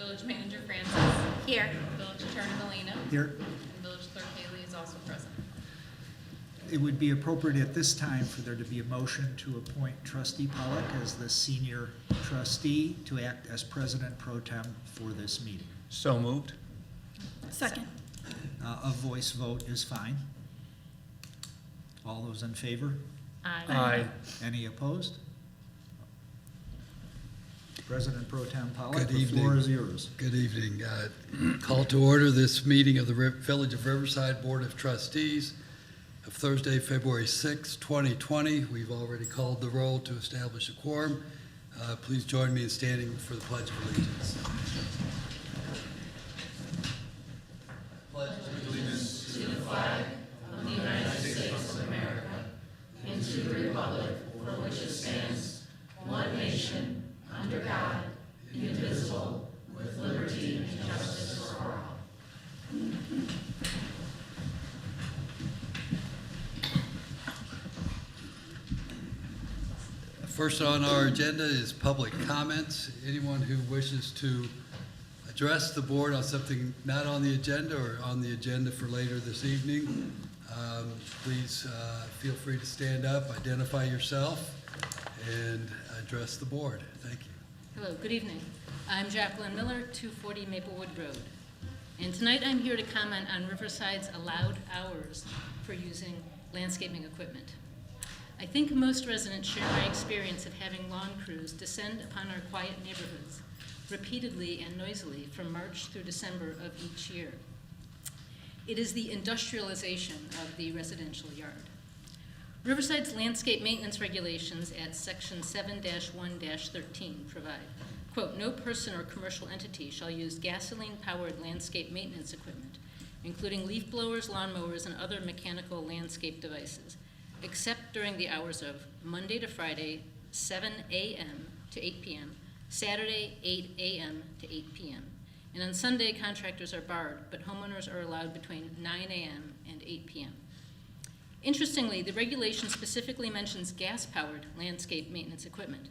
Village Manager Francis. Here. Village Attorney Molina. Here. And Village Clerk Haley is also present. It would be appropriate at this time for there to be a motion to appoint Trustee Pollock as the senior trustee to act as president pro tem for this meeting. So moved. Second. A voice vote is fine. All those in favor? Aye. Any opposed? President Pro Tem Pollock, Good the evening. floor is yours. Good evening. Call to order this meeting of the Village of Riverside Board of Trustees of Thursday, February 6, 2020. We've already called the roll to establish a quorum. Please join me in standing for the Pledge of Allegiance. Pledge allegiance To the flag of the United States of America and to the republic for which it stands, one nation, under God, indivisible, with liberty and justice for all. First on our agenda is public comments. Anyone who wishes to address the board on something not on the agenda or on the agenda for later this evening, please feel free to stand up, identify yourself, and address the board. Thank you. Hello, good evening. I'm Jacqueline Miller, 240 Maplewood Road. And tonight I'm here to comment on Riverside's allowed hours for using landscaping equipment. I think most residents share my experience of having lawn crews descend upon our quiet neighborhoods repeatedly and noisily from March through December of each year. It is the industrialization of the residential yard. Riverside's landscape maintenance regulations at section 7-1-13 provide, quote, no person or commercial entity shall use gasoline-powered landscape maintenance equipment, including leaf blowers, lawnmowers, and other mechanical landscape devices, except during the hours of Monday to Friday, 7 a.m. to 8 p.m., Saturday, 8 a.m. to 8 p.m. And on Sunday, contractors are barred, but homeowners are allowed between 9 a.m. and 8 p.m. Interestingly, the regulation specifically mentions gas-powered landscape maintenance equipment.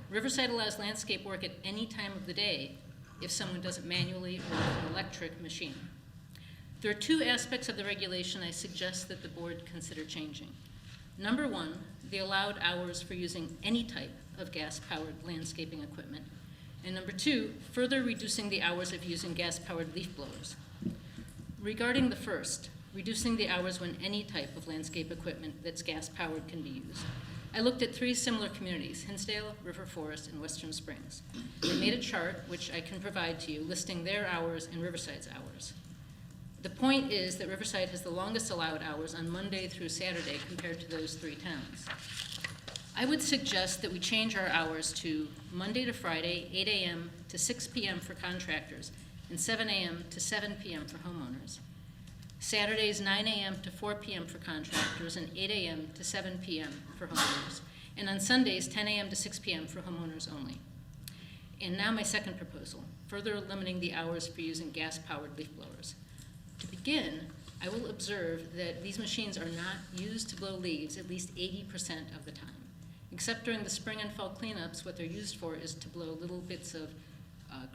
Riverside allows landscape work at any time of the day if someone does it manually or with an electric machine. There are two aspects of the regulation I suggest that the board consider changing. Number one, the allowed hours for using any type of gas-powered landscaping equipment. And number two, further reducing the hours of using gas-powered leaf blowers. Regarding the first, reducing the hours when any type of landscape equipment that's gas-powered can be used, I looked at three similar communities, Hinsdale, River Forest, and Western Springs. I made a chart, which I can provide to you, listing their hours and Riverside's hours. The point is that Riverside has the longest allowed hours on Monday through Saturday compared to those three towns. I would suggest that we change our hours to Monday to Friday, 8 a.m. to 6 p.m. for contractors, and 7 a.m. to 7 p.m. for homeowners. Saturdays, 9 a.m. to 4 p.m. for contractors, and 8 a.m. to 7 p.m. for homeowners. And on Sundays, 10 a.m. to 6 p.m. for homeowners only. And now my second proposal, further limiting the hours for using gas-powered leaf blowers. To begin, I will observe that these machines are not used to blow leaves at least 80% of the time. Except during the spring and fall cleanups, what they're used for is to blow little bits of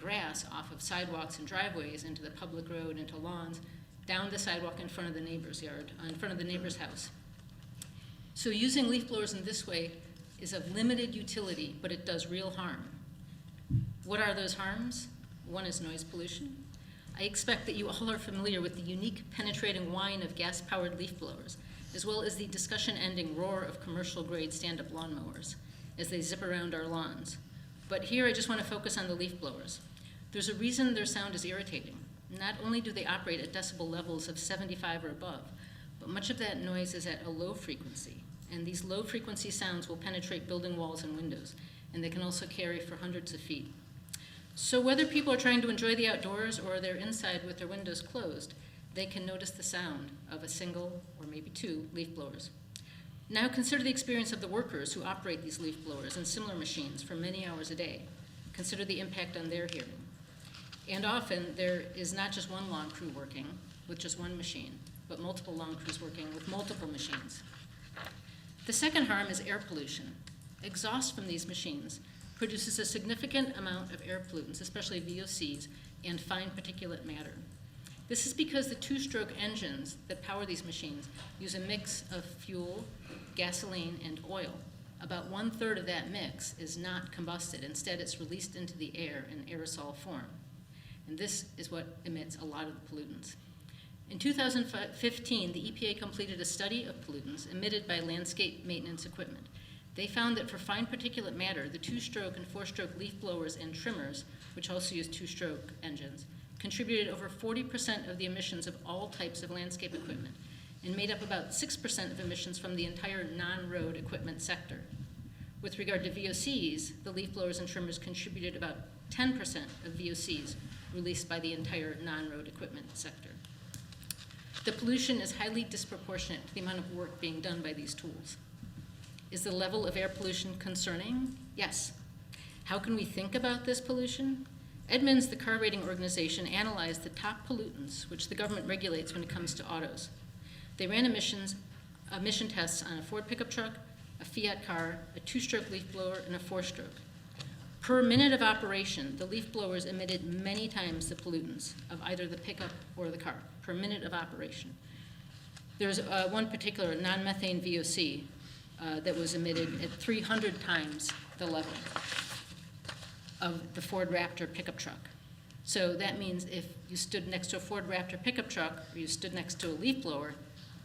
grass off of sidewalks and driveways into the public road, into lawns, down the sidewalk in front of the neighbor's yard, in front of the neighbor's house. So using leaf blowers in this way is of limited utility, but it does real harm. What are those harms? One is noise pollution. I expect that you all are familiar with the unique penetrating whine of gas-powered leaf blowers, as well as the discussion-ending roar of commercial-grade stand-up lawnmowers as they zip around our lawns. But here I just want to focus on the leaf blowers. There's a reason their sound is irritating. Not only do they operate at decibel levels of 75 or above, but much of that noise is at a low frequency, and these low-frequency sounds will penetrate building walls and windows, and they can also carry for hundreds of feet. So whether people are trying to enjoy the outdoors or they're inside with their windows closed, they can notice the sound of a single or maybe two leaf blowers. Now consider the experience of the workers who operate these leaf blowers and similar machines for many hours a day. Consider the impact on their hearing. And often there is not just one lawn crew working with just one machine, but multiple lawn crews working with multiple machines. The second harm is air pollution. Exhaust from these machines produces a significant amount of air pollutants, especially VOCs, and fine particulate matter. This is because the two-stroke engines that power these machines use a mix of fuel, gasoline, and oil. About 1/3 of that mix is not combusted. Instead, it's released into the air in aerosol form. And this is what emits a lot of the pollutants. In 2015, the EPA completed a study of pollutants emitted by landscape maintenance equipment. They found that for fine particulate matter, the two-stroke and four-stroke leaf blowers and trimmers, which also use two-stroke engines, contributed over 40% of the emissions of all types of landscape equipment and made up about 6% of emissions from the entire non-road equipment sector. With regard to VOCs, the leaf blowers and trimmers contributed about 10% of VOCs released by the entire non-road equipment sector. The pollution is highly disproportionate to the amount of work being done by these tools. Is the level of air pollution concerning? Yes. How can we think about this pollution? Edmunds, the car rating organization, analyzed the top pollutants, which the government regulates when it comes to autos. They ran emission tests on a Ford pickup truck, a Fiat car, a two-stroke leaf blower, and a four-stroke. Per minute of operation, the leaf blowers emitted many times the pollutants of either the pickup or the car, per minute of operation. There's one particular non-methane VOC that was emitted at 300 times the level of the Ford Raptor pickup truck. So that means if you stood next to a Ford Raptor pickup truck or you stood next to a leaf blower,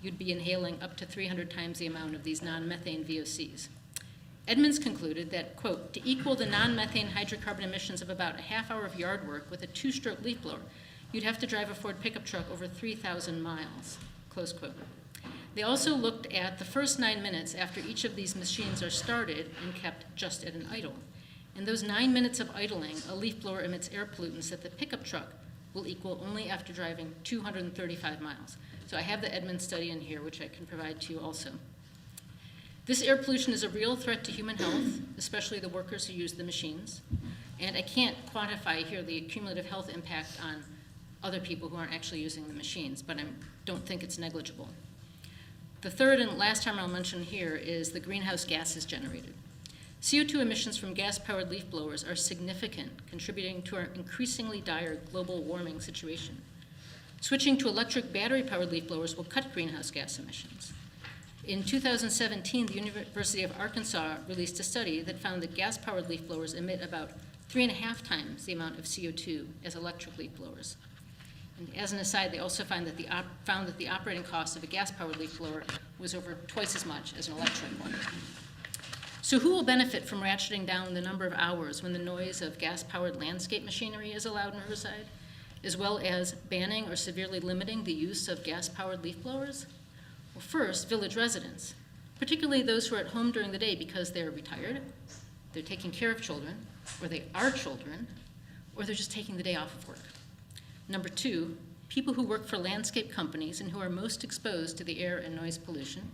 you'd be inhaling up to 300 times the amount of these non-methane VOCs. Edmunds concluded that, quote, to equal the non-methane hydrocarbon emissions of about a half hour of yard work with a two-stroke leaf blower, you'd have to drive a Ford pickup truck over 3,000 miles, close quote. They also looked at the first 9 minutes after each of these machines are started and kept just at an idle. In those 9 minutes of idling, a leaf blower emits air pollutants that the pickup truck will equal only after driving 235 miles. So I have the Edmunds study in here, which I can provide to you also. This air pollution is a real threat to human health, especially the workers who use the machines. And I can't quantify here the cumulative health impact on other people who aren't actually using the machines, but I don't think it's negligible. The third and last term I'll mention here is the greenhouse gases generated. CO2 emissions from gas-powered leaf blowers are significant, contributing to our increasingly dire global warming situation. Switching to electric battery-powered leaf blowers will cut greenhouse gas emissions. In 2017, the University of Arkansas released a study that found that gas-powered leaf blowers emit about 3.5 times the amount of CO2 as electric leaf blowers. And as an aside, they also found that the operating cost of a gas-powered leaf blower was over twice as much as an electric one. So who will benefit from ratcheting down the number of hours when the noise of gas-powered landscape machinery is allowed in Riverside, as well as banning or severely limiting the use of gas-powered leaf blowers? Well, first, village residents, particularly those who are at home during the day because they're retired, they're taking care of children, or they are children, or they're just taking the day off of work. Number two, people who work for landscape companies and who are most exposed to the air and noise pollution.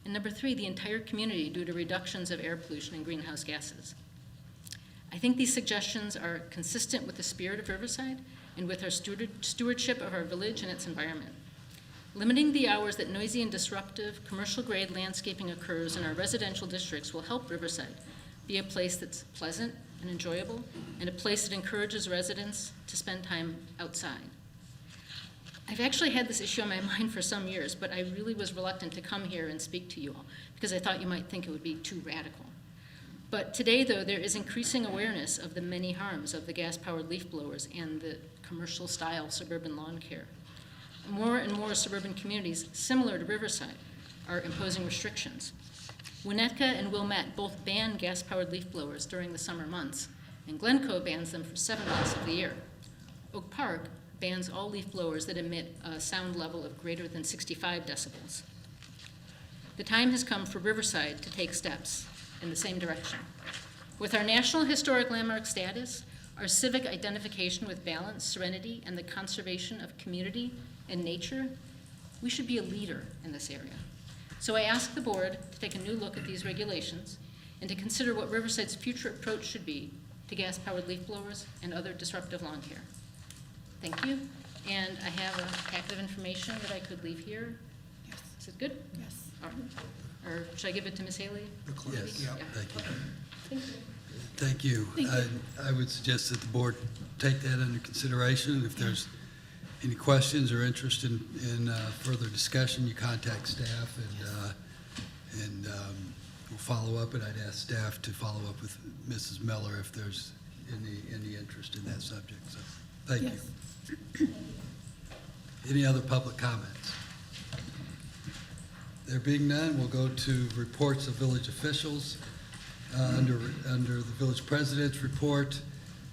And number three, the entire community due to reductions of air pollution and greenhouse gases. I think these suggestions are consistent with the spirit of Riverside and with our stewardship of our village and its environment. Limiting the hours that noisy and disruptive commercial-grade landscaping occurs in our residential districts will help Riverside be a place that's pleasant and enjoyable and a place that encourages residents to spend time outside. I've actually had this issue on my mind for some years, but I really was reluctant to come here and speak to you all because I thought you might think it would be too radical. But today, though, there is increasing awareness of the many harms of the gas-powered leaf blowers and the commercial-style suburban lawn care. More and more suburban communities, similar to Riverside, are imposing restrictions. Winnetka and Wilmette both ban gas-powered leaf blowers during the summer months, and Glencoe bans them for 7 months of the year. Oak Park bans all leaf blowers that emit a sound level of greater than 65 decibels. The time has come for Riverside to take steps in the same direction. With our National Historic Landmark status, our civic identification with balance, serenity, and the conservation of community and nature, we should be a leader in this area. So I ask the board to take a new look at these regulations and to consider what Riverside's future approach should be to gas-powered leaf blowers and other disruptive lawn care. Thank you. And I have a packet of information that I could leave here. Yes. Is it good? Yes. All right. Or should I give it to Ms. Haley? The clerk, Yes, yeah. thank you. Thank you. Thank you. Thank you. I would suggest that the board take that under consideration. If there's any questions or interest in further discussion, you contact staff and we'll follow up. And I'd ask staff to follow up with Mrs. Miller if there's any interest in that subject. So, thank Yes. you. Any other public comments? There being none, we'll go to reports of village officials. Under the village president's report,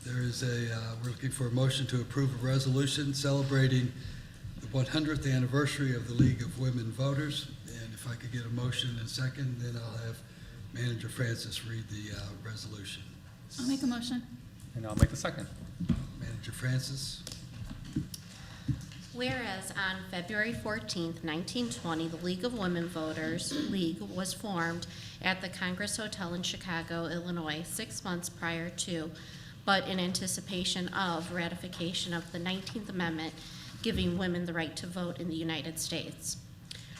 there is we're looking for a motion to approve a resolution celebrating the 100th anniversary of the League of Women Voters. And if I could get a motion in a second, then I'll have Manager Francis read the resolution. I'll make a motion. And I'll make the second. Manager Francis. Whereas on February 14th, 1920, the League of Women Voters League was formed at the Congress Hotel in Chicago, Illinois, 6 months prior to, but in anticipation of ratification of the 19th Amendment, giving women the right to vote in the United States.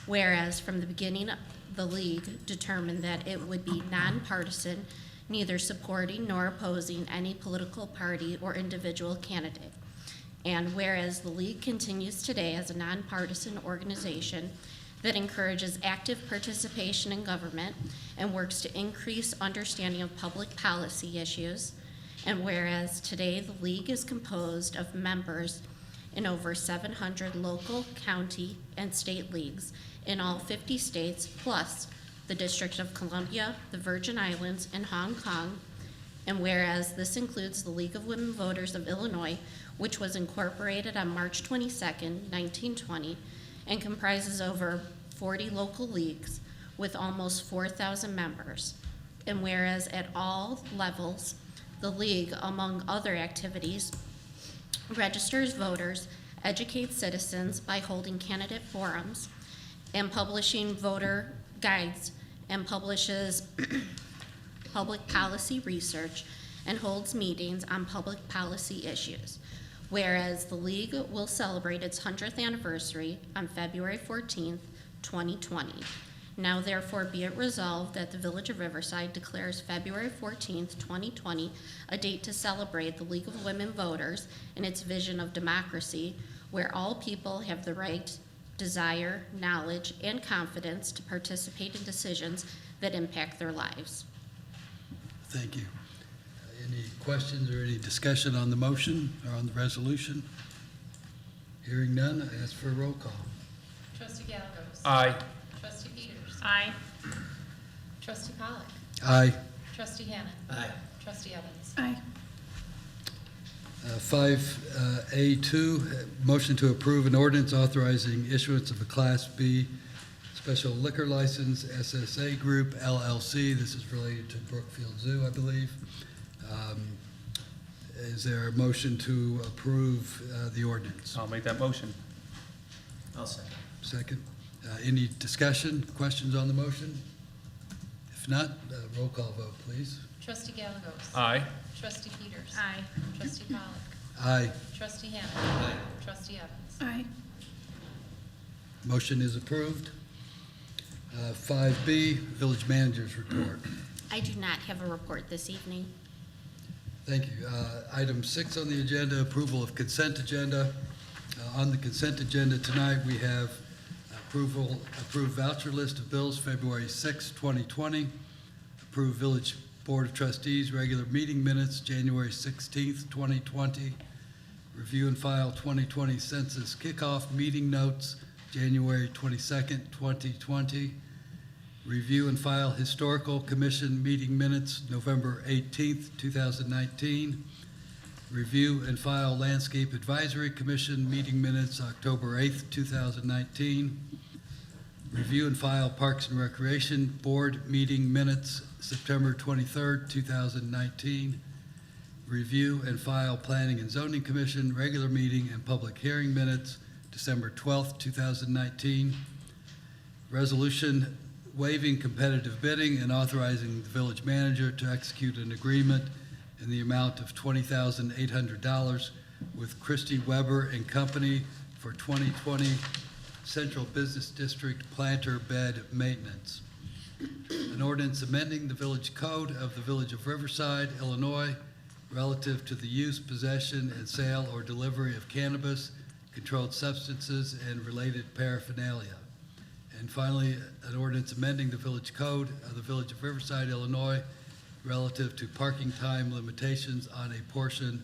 Whereas from the beginning, the League determined that it would be nonpartisan, neither supporting nor opposing any political party or individual candidate. And whereas the League continues today as a nonpartisan organization that encourages active participation in government and works to increase understanding of public policy issues, and whereas today the League is composed of members in over 700 local, county, and state leagues in all 50 states, plus the District of Columbia, the Virgin Islands, and Hong Kong, and whereas this includes the League of Women Voters of Illinois, which was incorporated on March 22nd, 1920, and comprises over 40 local leagues with almost 4,000 members. And whereas at all levels, the League, among other activities, registers voters, educates citizens by holding candidate forums, and publishing voter guides, and publishes public policy research, and holds meetings on public policy issues. Whereas the League will celebrate its 100th anniversary on February 14th, 2020. Now therefore be it resolved that the Village of Riverside declares February 14th, 2020 a date to celebrate the League of Women Voters and its vision of democracy, where all people have the right, desire, knowledge, and confidence to participate in decisions that impact their lives. Thank you. Any questions or any discussion on the motion or on the resolution? Hearing none, I ask for a roll call. Trustee Gallegos. Aye. Trustee Peters. Aye. Trustee Pollock. Aye. Trustee Hannon. Aye. Trustee Evans. Aye. 5A2, motion to approve an ordinance authorizing issuance of a Class B special liquor license, SSA Group LLC. This is related to Brookfield Zoo, I believe. Is there a motion to approve the ordinance? I'll make that motion. I'll second. Second. Any discussion, questions on the motion? If not, roll call vote, please. Trustee Gallegos. Aye. Trustee Peters. Aye. Trustee Pollock. Aye. Trustee Hannon. Trustee Evans. Aye. Motion is approved. 5B, Village Manager's Report. I do not have a report this evening. Thank you. Item 6 on the agenda, approval of consent agenda. On the consent agenda tonight, we have approved voucher list of bills February 6, 2020, approved Village Board of Trustees regular meeting minutes January 16th, 2020, review and file 2020 census kickoff meeting notes January 22nd, 2020, review and file historical commission meeting minutes November 18th, 2019, review and file landscape advisory commission meeting minutes October 8th, 2019, review and file Parks and Recreation Board meeting minutes September 23rd, 2019, review and file Planning and Zoning Commission regular meeting and public hearing minutes December 12th, 2019, resolution waiving competitive bidding and authorizing the village manager to execute an agreement in the amount of $20,800 with Christie Weber and Company for 2020 Central Business District planter bed maintenance. an ordinance amending the village code of the Village of Riverside, Illinois, relative to the use, possession, and sale or delivery of cannabis, controlled substances, and related paraphernalia. And finally, an ordinance amending the village code of the Village of Riverside, Illinois, relative to parking time limitations on a portion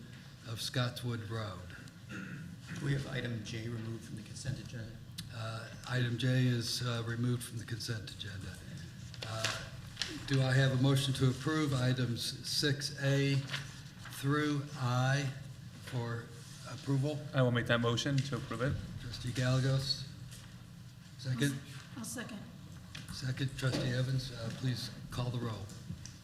of Scottswood Road. Do we have item J removed from the consent agenda? Item J is removed from the consent agenda. Do I have a motion to approve items 6A through I for approval? I will make that motion to approve it. Trustee Gallegos? Second? I'll second. Second, Trustee Evans, please call the roll.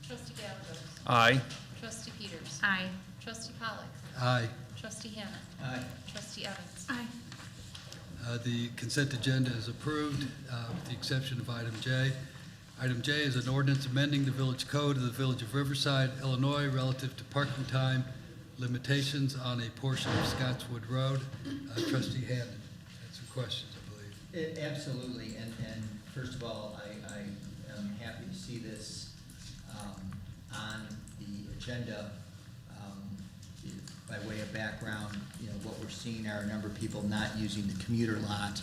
Trustee Gallegos. Aye. Trustee Peters. Aye. Trustee Pollock. Aye. Trustee Hannon. Aye. Trustee Evans. Aye. The consent agenda is approved, with the exception of item J. Item J is an ordinance amending the village code of the Village of Riverside, Illinois, relative to parking time limitations on a portion of Scottswood Road. Trustee Hannon had some questions, I believe. Absolutely, and first of all, I am happy to see this on the agenda. By way of background, what we're seeing are a number of people not using the commuter lot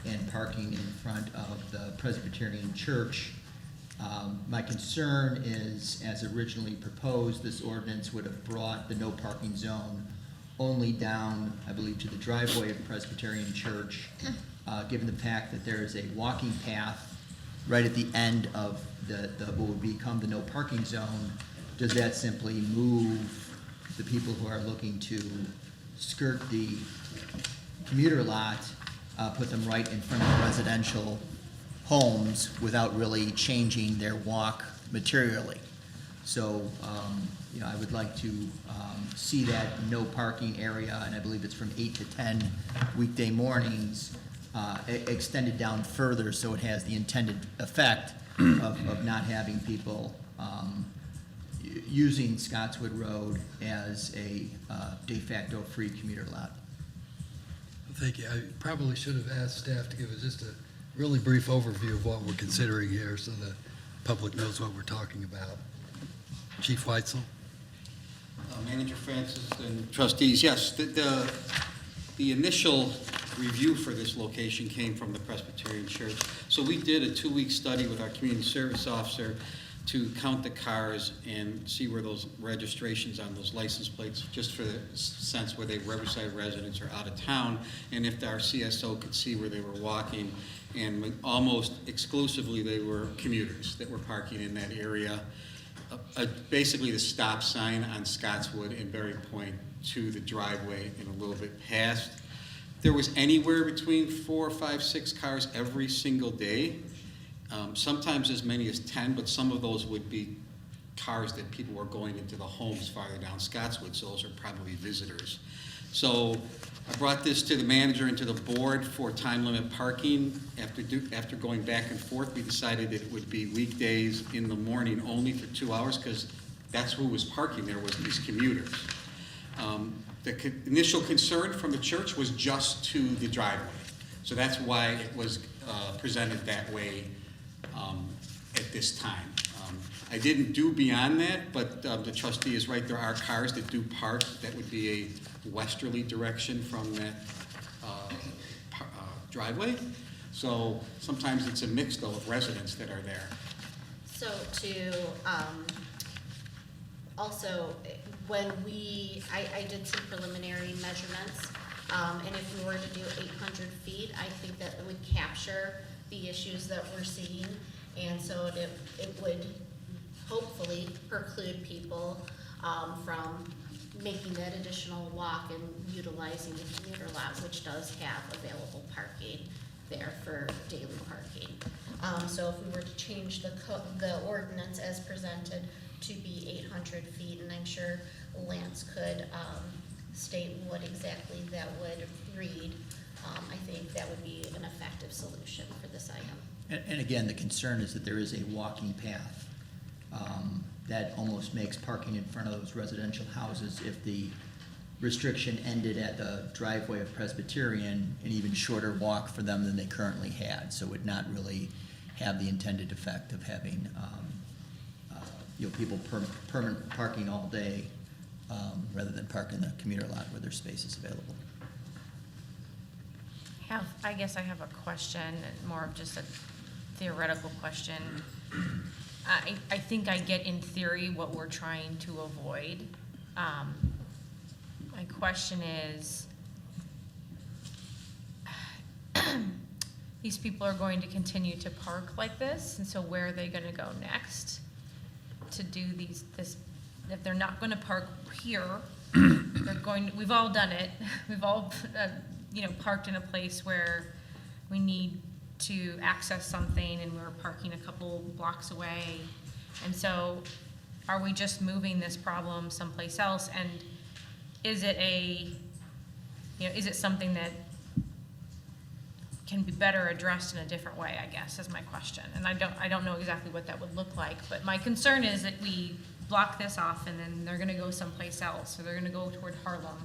and parking in front of the Presbyterian Church. My concern is, as originally proposed, this ordinance would have brought the no parking zone only down, I believe, to the driveway of Presbyterian Church, given the fact that there is a walking path right at the end of what would become the no parking zone. Does that simply move the people who are looking to skirt the commuter lot, put them right in front of residential homes without really changing their walk materially? So, I would like to see that no parking area, and I believe it's from 8 to 10 weekday mornings, extended down further so it has the intended effect of not having people using Scottswood Road as a de facto free commuter lot. Thank you. I probably should have asked staff to give us just a really brief overview of what we're considering here so the public knows what we're talking about. Chief Weitzel? Manager Francis and trustees, yes, the initial review for this location came from the Presbyterian Church. So we did a 2-week study with our community service officer to count the cars and see where those registrations on those license plates, just for the sense where they Riverside residents or out of town, and if our CSO could see where they were walking. And almost exclusively they were commuters that were parking in that area. Basically the stop sign on Scottswood and Berry Point to the driveway and a little bit past. There was anywhere between 4, 5, 6 cars every single day. Sometimes as many as 10, but some of those would be cars that people were going into the homes farther down Scottswood, so those are probably visitors. So I brought this to the manager and to the board for time limit parking. After going back and forth, we decided that it would be weekdays in the morning only for 2 hours, because that's who was parking there, was these commuters. The initial concern from the church was just to the driveway. So that's why it was presented that way at this time. I didn't do beyond that, but the trustee is right. There are cars that do park. That would be a westerly direction from that driveway. So sometimes it's a mix, though, of residents that are there. So also, when I did some preliminary measurements, and if we were to do 800 feet, I think that it would capture the issues that we're seeing, and so it would hopefully preclude people from making that additional walk and utilizing the commuter lot, which does have available parking there for daily parking. So if we were to change the ordinance as presented to be 800 feet, and I'm sure Lance could state what exactly that would read, I think that would be an effective solution for this item. And again, the concern is that there is a walking path that almost makes parking in front of those residential houses, if the restriction ended at the driveway of Presbyterian, an even shorter walk for them than they currently had. So it would not really have the intended effect of having, people permanent parking all day, rather than park in the commuter lot where there's spaces available. I guess I have a question, more of just a theoretical question. I think I get in theory what we're trying to avoid. My question is, these people are going to continue to park like this, and so where are they gonna go next to do this? If they're not gonna park here, we've all done it. We've all, parked in a place where we need to access something and we're parking a couple blocks away. And so are we just moving this problem someplace else? And is it is it something that can be better addressed in a different way, I guess, is my question. And I don't know exactly what that would look like, but my concern is that we block this off and then they're gonna go someplace else, or they're gonna go toward Harlem.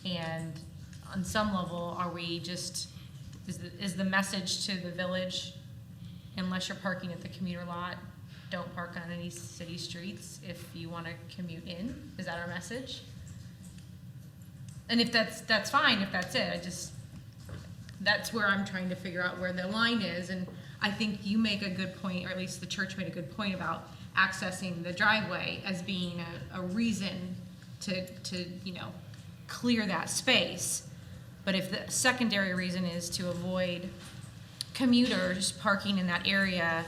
And on some level, are we just, is the message to the village, unless you're parking at the commuter lot, don't park on any city streets if you wanna commute in? Is that our message? And if that's fine, if that's it, that's where I'm trying to figure out where the line is. And I think you make a good point, or at least the church made a good point about accessing the driveway as being a reason to clear that space. But if the secondary reason is to avoid commuters parking in that area,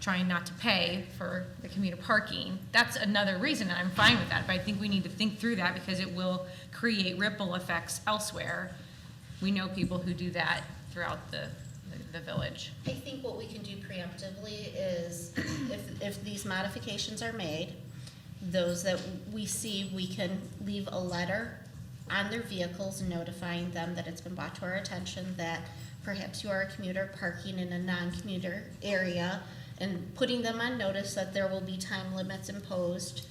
trying not to pay for the commuter parking, that's another reason, and I'm fine with that. But I think we need to think through that because it will create ripple effects elsewhere. We know people who do that throughout the village. I think what we can do preemptively is, if these modifications are made, those that we see, we can leave a letter on their vehicles notifying them that it's been brought to our attention that perhaps you are a commuter parking in a non-commuter area, and putting them on notice that there will be time limits imposed,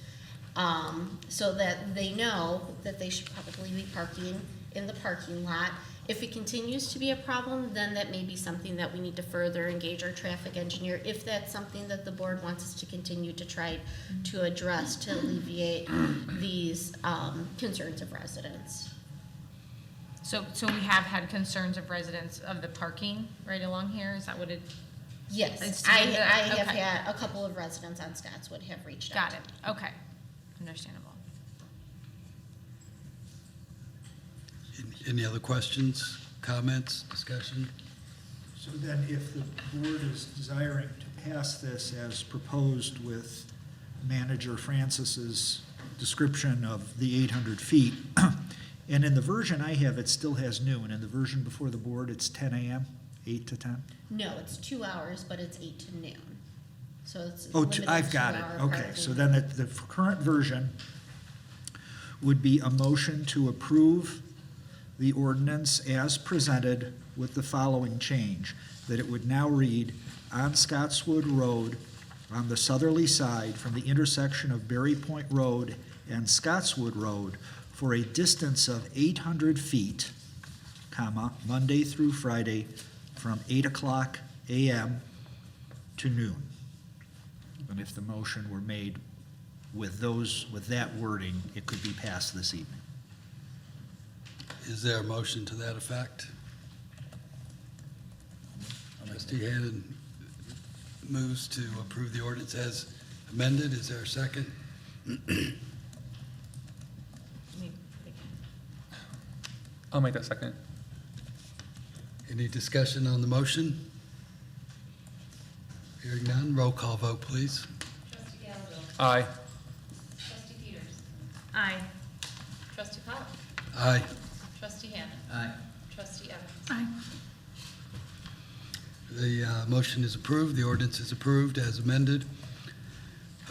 so that they know that they should probably be parking in the parking lot. If it continues to be a problem, then that may be something that we need to further engage our traffic engineer, if that's something that the board wants us to continue to try to address to alleviate these concerns of residents. So we have had concerns of residents of the parking right along here, is that what it? Yes, It's I to the- have okay. had a couple of residents on Scottswood have reached out. Got it, okay, understandable. Any other questions, comments, discussion? So then if the board is desiring to pass this as proposed with Manager Francis's description of the 800 feet, and in the version I have, it still has noon. In the version before the board, it's 10 a.m., 8 to 10? No, it's 2 hours, but it's 8 to noon. So it's. Oh, limited I've got it. 2-hour Okay, parking. so then the current version would be a motion to approve the ordinance as presented with the following change, that it would now read, on Scottswood Road, on the southerly side from the intersection of Berry Point Road and Scottswood Road, for a distance of 800 feet, comma, Monday through Friday, from 8 o'clock a.m. to noon. And if the motion were made with that wording, it could be passed this evening. Is there a motion to that effect? Trustee Hannon moves to approve the ordinance as amended. Is there a second? I'll make that second. Any discussion on the motion? Hearing none, roll call vote, please. Trustee Gallagher. Aye. Trustee Peters. Aye. Trustee Pollock. Aye. Trustee Hannon. Aye. Trustee Evans. Aye. The motion is approved. The ordinance is approved as amended.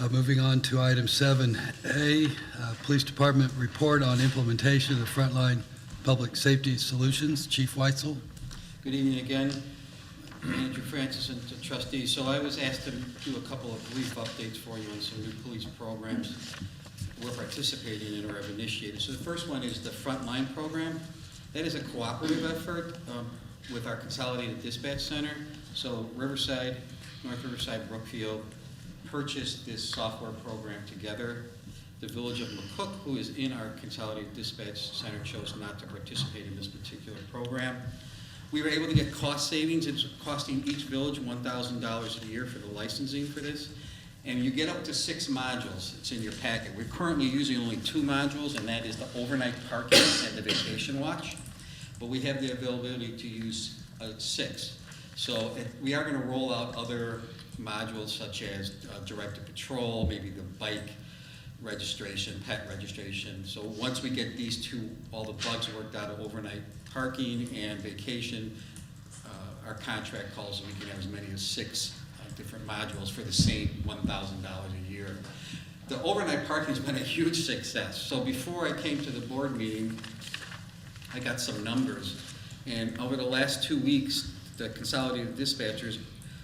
Moving on to item 7A, Police Department report on implementation of the Frontline Public Safety Solutions. Chief Weitzel. Good evening again, Manager Francis and the trustees. So I was asked to do a couple of brief updates for you on some new police programs we're participating in or have initiated. So the first one is the Frontline program. That is a cooperative effort with our Consolidated Dispatch Center. So Riverside, North Riverside, Brookfield purchased this software program together. The Village of McCook, who is in our Consolidated Dispatch Center, chose not to participate in this particular program. We were able to get cost savings. It's costing each village $1,000 a year for the licensing for this. And you get up to 6 modules. It's in your packet. We're currently using only 2 modules, and that is the overnight parking and the vacation watch. But we have the availability to use 6. So we are going to roll out other modules such as directed patrol, maybe the bike registration, pet registration. So once we get these 2, all the bugs worked out of overnight parking and vacation, our contract calls, we can have as many as 6 different modules for the same $1,000 a year. The overnight parking has been a huge success. So before I came to the board meeting, I got some numbers. And over the last 2 weeks, the Consolidated Dispatchers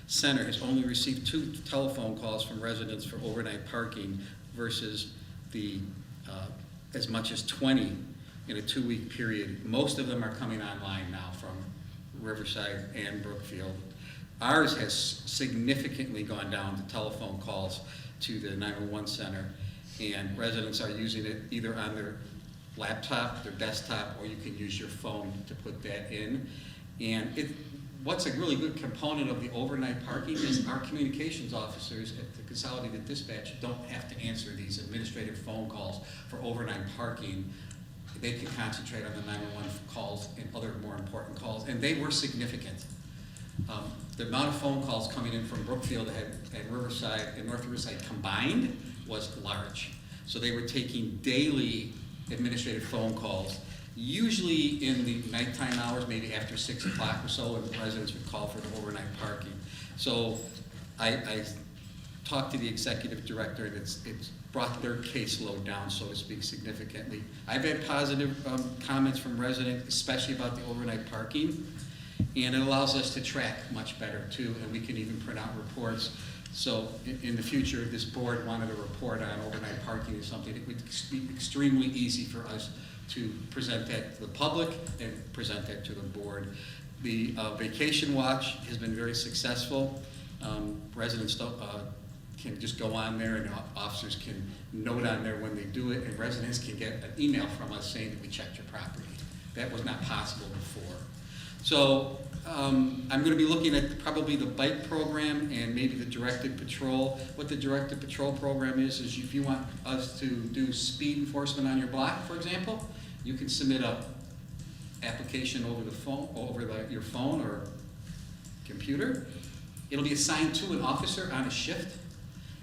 Center has only received 2 telephone calls from residents for overnight parking versus the as much as 20 in a 2-week period. Most of them are coming online now from Riverside and Brookfield. Ours has significantly gone down, the telephone calls to the 911 center, and residents are using it either on their laptop, their desktop, or you can use your phone to put that in. And what's a really good component of the overnight parking is our communications officers at the Consolidated Dispatch don't have to answer these administrative phone calls for overnight parking. They can concentrate on the 911 calls and other more important calls, and they were significant. The amount of phone calls coming in from Brookfield and Riverside and North Riverside combined was large. So they were taking daily administrative phone calls, usually in the nighttime hours, maybe after 6 o'clock or so, and residents would call for the overnight parking. So I talked to the executive director, and it's brought their caseload down, so to speak, significantly. I've had positive comments from residents, especially about the overnight parking, and it allows us to track much better too, and we can even print out reports. So in the future, if this board wanted a report on overnight parking or something, it would be extremely easy for us to present that to the public and present that to the board. The vacation watch has been very successful. Residents can just go on there, and officers can note on there when they do it, and residents can get an email from us saying that we checked your property. That was not possible before. So I'm going to be looking at probably the bike program and maybe the directed patrol. What the directed patrol program is if you want us to do speed enforcement on your block, for example, you can submit a application over the phone, your phone or computer. It'll be assigned to an officer on a shift,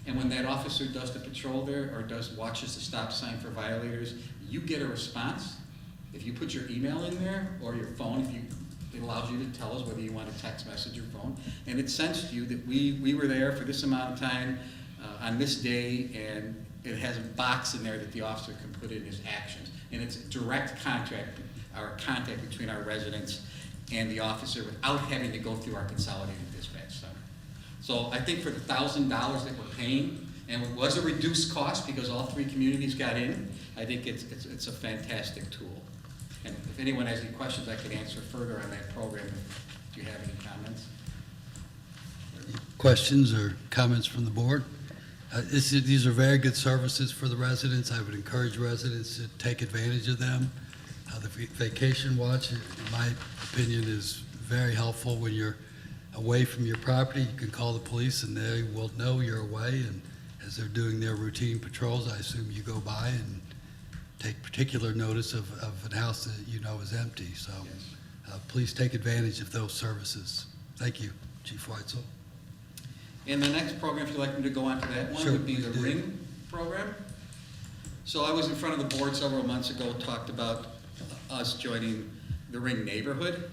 and when that officer does the patrol there or watches the stop sign for violators, you get a response. If you put your email in there or your phone, it allows you to tell us whether you want a text message or phone, and it sends to you that we were there for this amount of time on this day, and it has a box in there that the officer can put in his actions. And it's a direct contact between our residents and the officer without having to go through our Consolidated Dispatch Center. So I think for the $1,000 that we're paying, and it was a reduced cost because all 3 communities got in, I think it's a fantastic tool. And if anyone has any questions, I can answer further on that program. Do you have any comments? Questions or comments from the board? These are very good services for the residents. I would encourage residents to take advantage of them. The vacation watch, in my opinion, is very helpful when you're away from your property. You can call the police and they will know you're away, and as they're doing their routine patrols, I assume you go by and take particular notice of an house that you know is empty. So please take advantage of those services. Thank you, Chief Weitzel. And the next program, if you'd like me to go on to that one, Sure, would be the please do. RING program. So I was in front of the board several months ago, talked about us joining the RING neighborhood.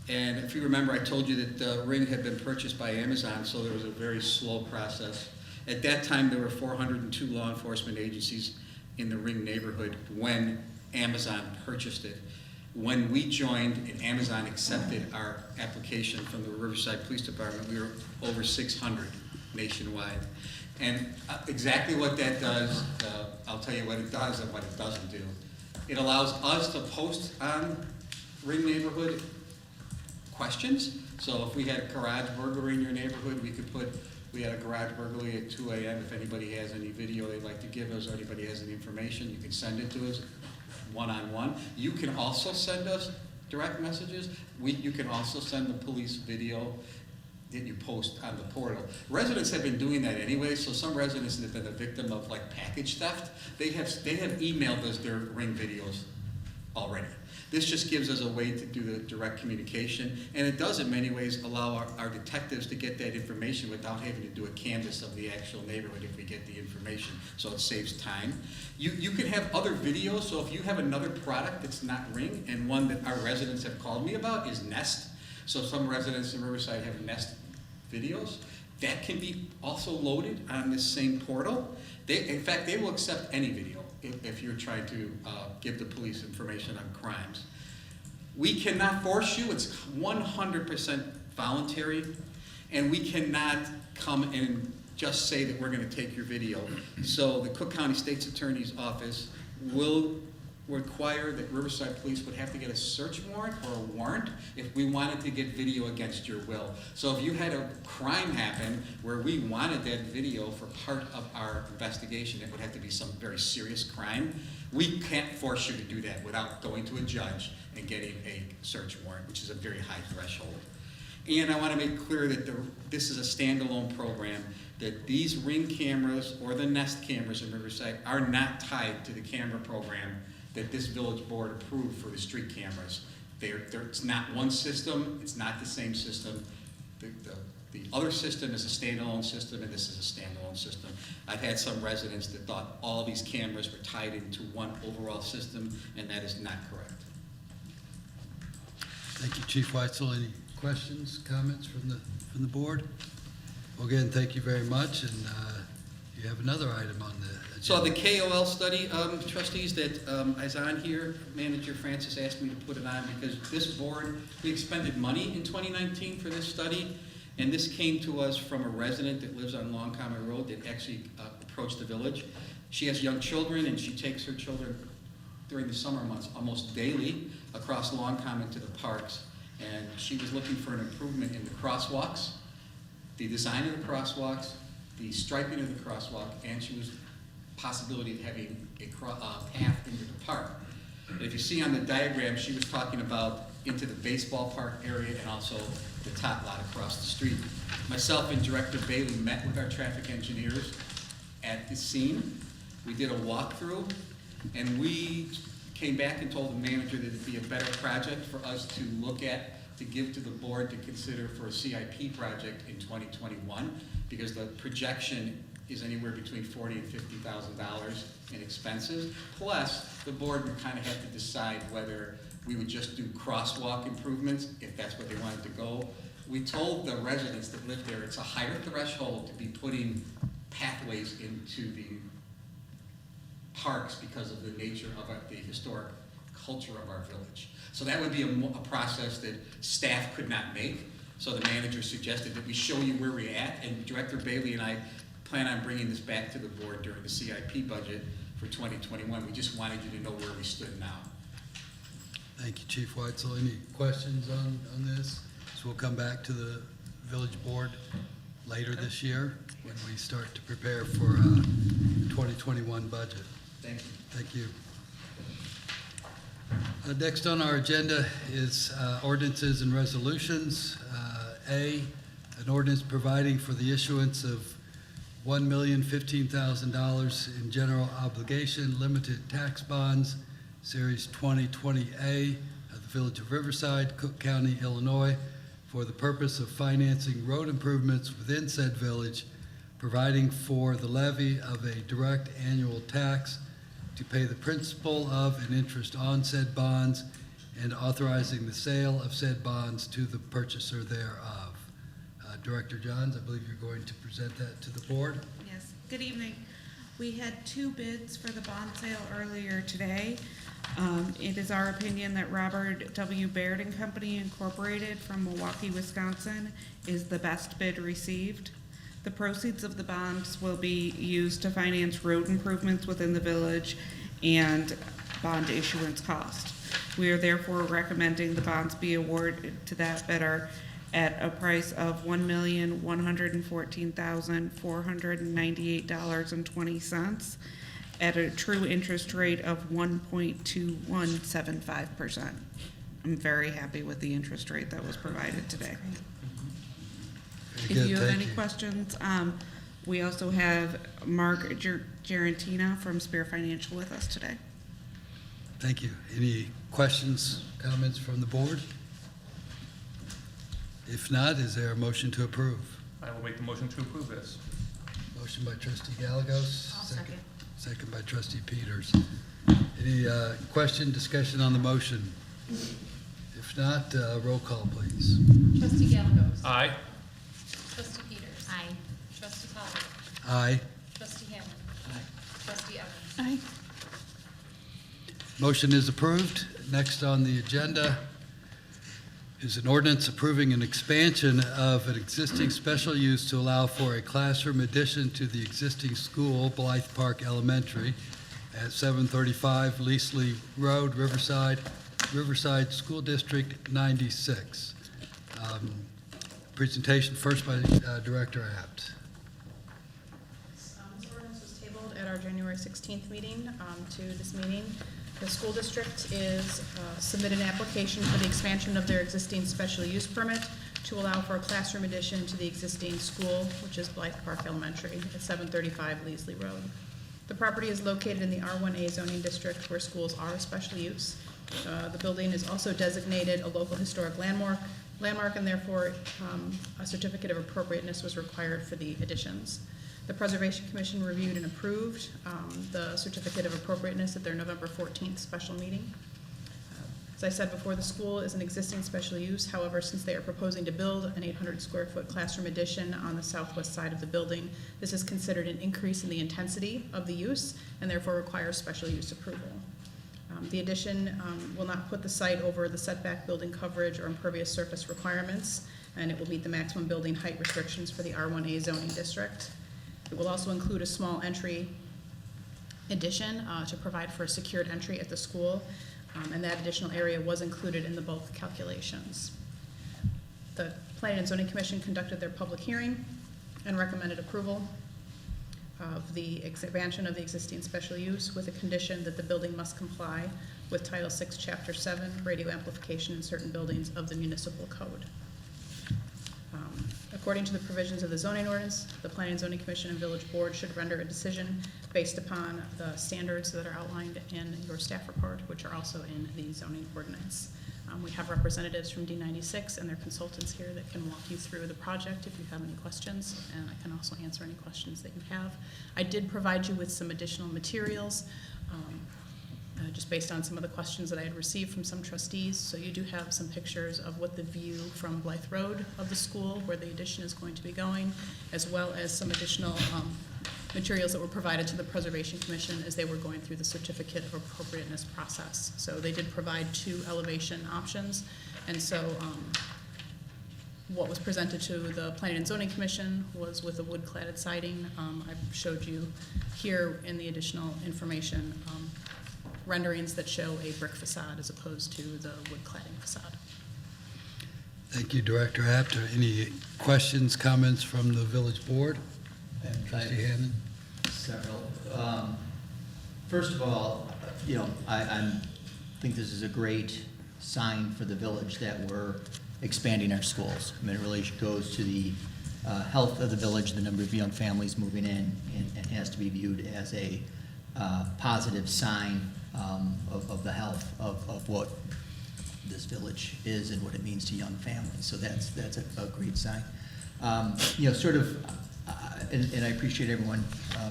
And if you remember, I told you that RING had been purchased by Amazon, so there was a very slow process. At that time, there were 402 law enforcement agencies in the RING neighborhood when Amazon purchased it. When we joined and Amazon accepted our application from the Riverside Police Department, we were over 600 nationwide. And exactly what that does, I'll tell you what it does and what it doesn't do. It allows us to post on RING neighborhood questions, So if we had a garage burglary in your neighborhood, we had a garage burglary at 2 a.m. If anybody has any video they'd like to give us, or anybody has any information, you can send it to us one-on-one. You can also send us direct messages. You can also send the police video that you post on the portal. Residents have been doing that anyway, so some residents that have been a victim of like package theft, they have emailed us their Ring videos already. This just gives us a way to do the direct communication, and it does in many ways allow our detectives to get that information without having to do a canvass of the actual neighborhood if we get the information, so it saves time. You can have other videos, so if you have another product that's not Ring, and one that our residents have called me about is Nest. So some residents in Riverside have Nest videos. That can be also loaded on this same portal. In fact, they will accept any video if you're trying to give the police information on crimes. We cannot force you. It's 100% voluntary, and we cannot come and just say that we're going to take your video. So the Cook County State's Attorney's Office will require that Riverside Police would have to get a search warrant or a warrant if we wanted to get video against your will. So if you had a crime happen where we wanted that video for part of our investigation, it would have to be some very serious crime. We can't force you to do that without going to a judge and getting a search warrant, which is a very high threshold. And I want to make clear that this is a standalone program, that these Ring cameras or the Nest cameras in Riverside are not tied to the camera program that this village board approved for the street cameras. It's not one system, it's not the same system. The other system is a standalone system, and this is a standalone system. I've had some residents that thought all these cameras were tied into one overall system, and that is not correct. Thank you, Chief Weitzel. Any questions, comments from the board? Well, again, thank you very much, and you have another item on the agenda. So the KOL study, trustees, that is on here, Manager Francis asked me to put it on because this board, we expended money in 2019 for this study, and this came to us from a resident that lives on Long Common Road that actually approached the village. She has young children, and she takes her children during the summer months almost daily across Long Common to the parks, and she was looking for an improvement in the crosswalks, the design of the crosswalks, the striping of the crosswalk, and she was possibility of having a path into the park. But if you see on the diagram, she was talking about into the baseball park area and also the top lot across the street. Myself and Director Bailey met with our traffic engineers at the scene. We did a walkthrough, and we came back and told the manager that it'd be a better project for us to look at, to give to the board to consider for a CIP project in 2021, because the projection is anywhere between $40,000 and $50,000 in expenses. Plus, the board would kind of have to decide whether we would just do crosswalk improvements, if that's where they wanted to go. We told the residents that live there it's a higher threshold to be putting pathways into the parks because of the nature of the historic culture of our village. So that would be a process that staff could not make. So the manager suggested that we show you where we're at, and Director Bailey and I plan on bringing this back to the board during the CIP budget for 2021. We just wanted you to know where we stood now. Thank you, Chief Weitzel. Any questions on this? So we'll come back to the village board later this year when we start to prepare for 2021 budget. Thank you. Thank you. Next on our agenda is ordinances and resolutions. A, an ordinance providing for the issuance of $1,015,000 in general obligation limited tax bonds, Series 2020A of the Village of Riverside, Cook County, Illinois, for the purpose of financing road improvements within said village, providing for the levy of a direct annual tax to pay the principal of and interest on said bonds, and authorizing the sale of said bonds to the purchaser thereof. Director Johns, I believe you're going to present that to the board. Yes, good evening. We had 2 bids for the bond sale earlier today. It is our opinion that Robert W. Baird and Company Incorporated from Milwaukee, Wisconsin is the best bid received. The proceeds of the bonds will be used to finance road improvements within the village and bond issuance cost. We are therefore recommending the bonds be awarded to that bidder at a price of $1,114,498.20 at a true interest rate of 1.2175%. I'm very happy with the interest rate that was provided today. Very If good, you have thank any questions, we also have Mark Gerantina from Spear Financial with us today. Thank you. Any questions, comments from the board? If not, is there a motion to approve? I will make the motion to approve this. Motion by trustee Gallegos. I'll second. Second by trustee Peters. Any question, discussion on the motion? If not, roll call, please. Trustee Gallegos. Aye. Trustee Peters. Aye. Trustee Pollock. Aye. Trustee Hannon. Aye. Trustee Evans. Aye. Motion is approved. Next on the agenda is an ordinance approving an expansion of an existing special use to allow for a classroom addition to the existing school, Blythe Park Elementary, at 735 Leasley Road, Riverside School District 96. Presentation first by Director Apt. This ordinance was tabled at our January 16th meeting to this meeting. The school district is submitted an application for the expansion of their existing special use permit to allow for a classroom addition to the existing school, which is Blythe Park Elementary at 735 Leasley Road. The property is located in the R1A zoning district where schools are a special use. The building is also designated a local historic landmark, and therefore a certificate of appropriateness was required for the additions. The Preservation Commission reviewed and approved the certificate of appropriateness at their November 14th special meeting. As I said before, the school is an existing special use. However, since they are proposing to build an 800 square foot classroom addition on the southwest side of the building, this is considered an increase in the intensity of the use and therefore requires special use approval. The addition will not put the site over the setback building coverage or impervious surface requirements, and it will meet the maximum building height restrictions for the R1A zoning district. It will also include a small entry addition to provide for a secured entry at the school, and that additional area was included in the bulk calculations. The Planning and Zoning Commission conducted their public hearing and recommended approval of the expansion of the existing special use with a condition that the building must comply with Title VI, Chapter 7, radio amplification in certain buildings of the municipal code. According to the provisions of the zoning ordinance, the Planning and Zoning Commission and Village Board should render a decision based upon the standards that are outlined in your staff report, which are also in the zoning ordinance. We have representatives from D96 and their consultants here that can walk you through the project if you have any questions, and I can also answer any questions that you have. I did provide you with some additional materials, just based on some of the questions that I had received from some trustees. So you do have some pictures of what the view from Blythe Road of the school, where the addition is going to be going, as well as some additional materials that were provided to the Preservation Commission as they were going through the certificate of appropriateness process. So they did provide 2 elevation options, and so what was presented to the Planning and Zoning Commission was with a wood-cladded siding. I showed you here in the additional information renderings that show a brick facade as opposed to the wood cladding facade. Thank you, Director Apt. Any questions, comments from the village board? Trustee Hannon? Several. First of all, I think this is a great sign for the village that we're expanding our schools. I mean, it really goes to the health of the village, the number of young families moving in, and has to be viewed as a positive sign of the health of what this village is and what it means to young families. So that's a great sign. And I appreciate everyone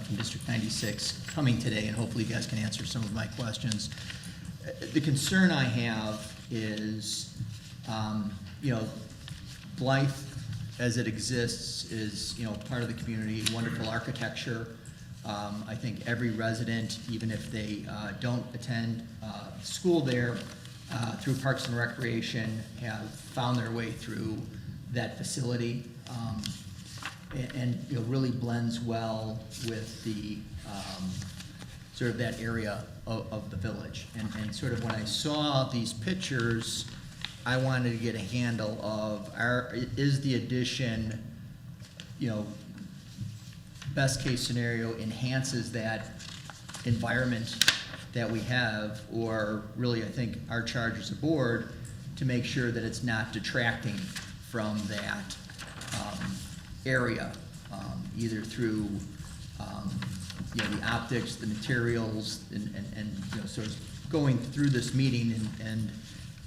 from District 96 coming today, and hopefully you guys can answer some of my questions. The concern I have is, Blythe, as it exists, is part of the community, wonderful architecture. I think every resident, even if they don't attend school there, through Parks and Recreation, have found their way through that facility, and really blends well with the sort of that area of the village. And sort of when I saw these pictures I wanted to get a handle of, is the addition, best case scenario enhances that environment that we have, or really, I think our charge as a board to make sure that it's not detracting from that area, either through the optics, the materials, and sort of going through this meeting, and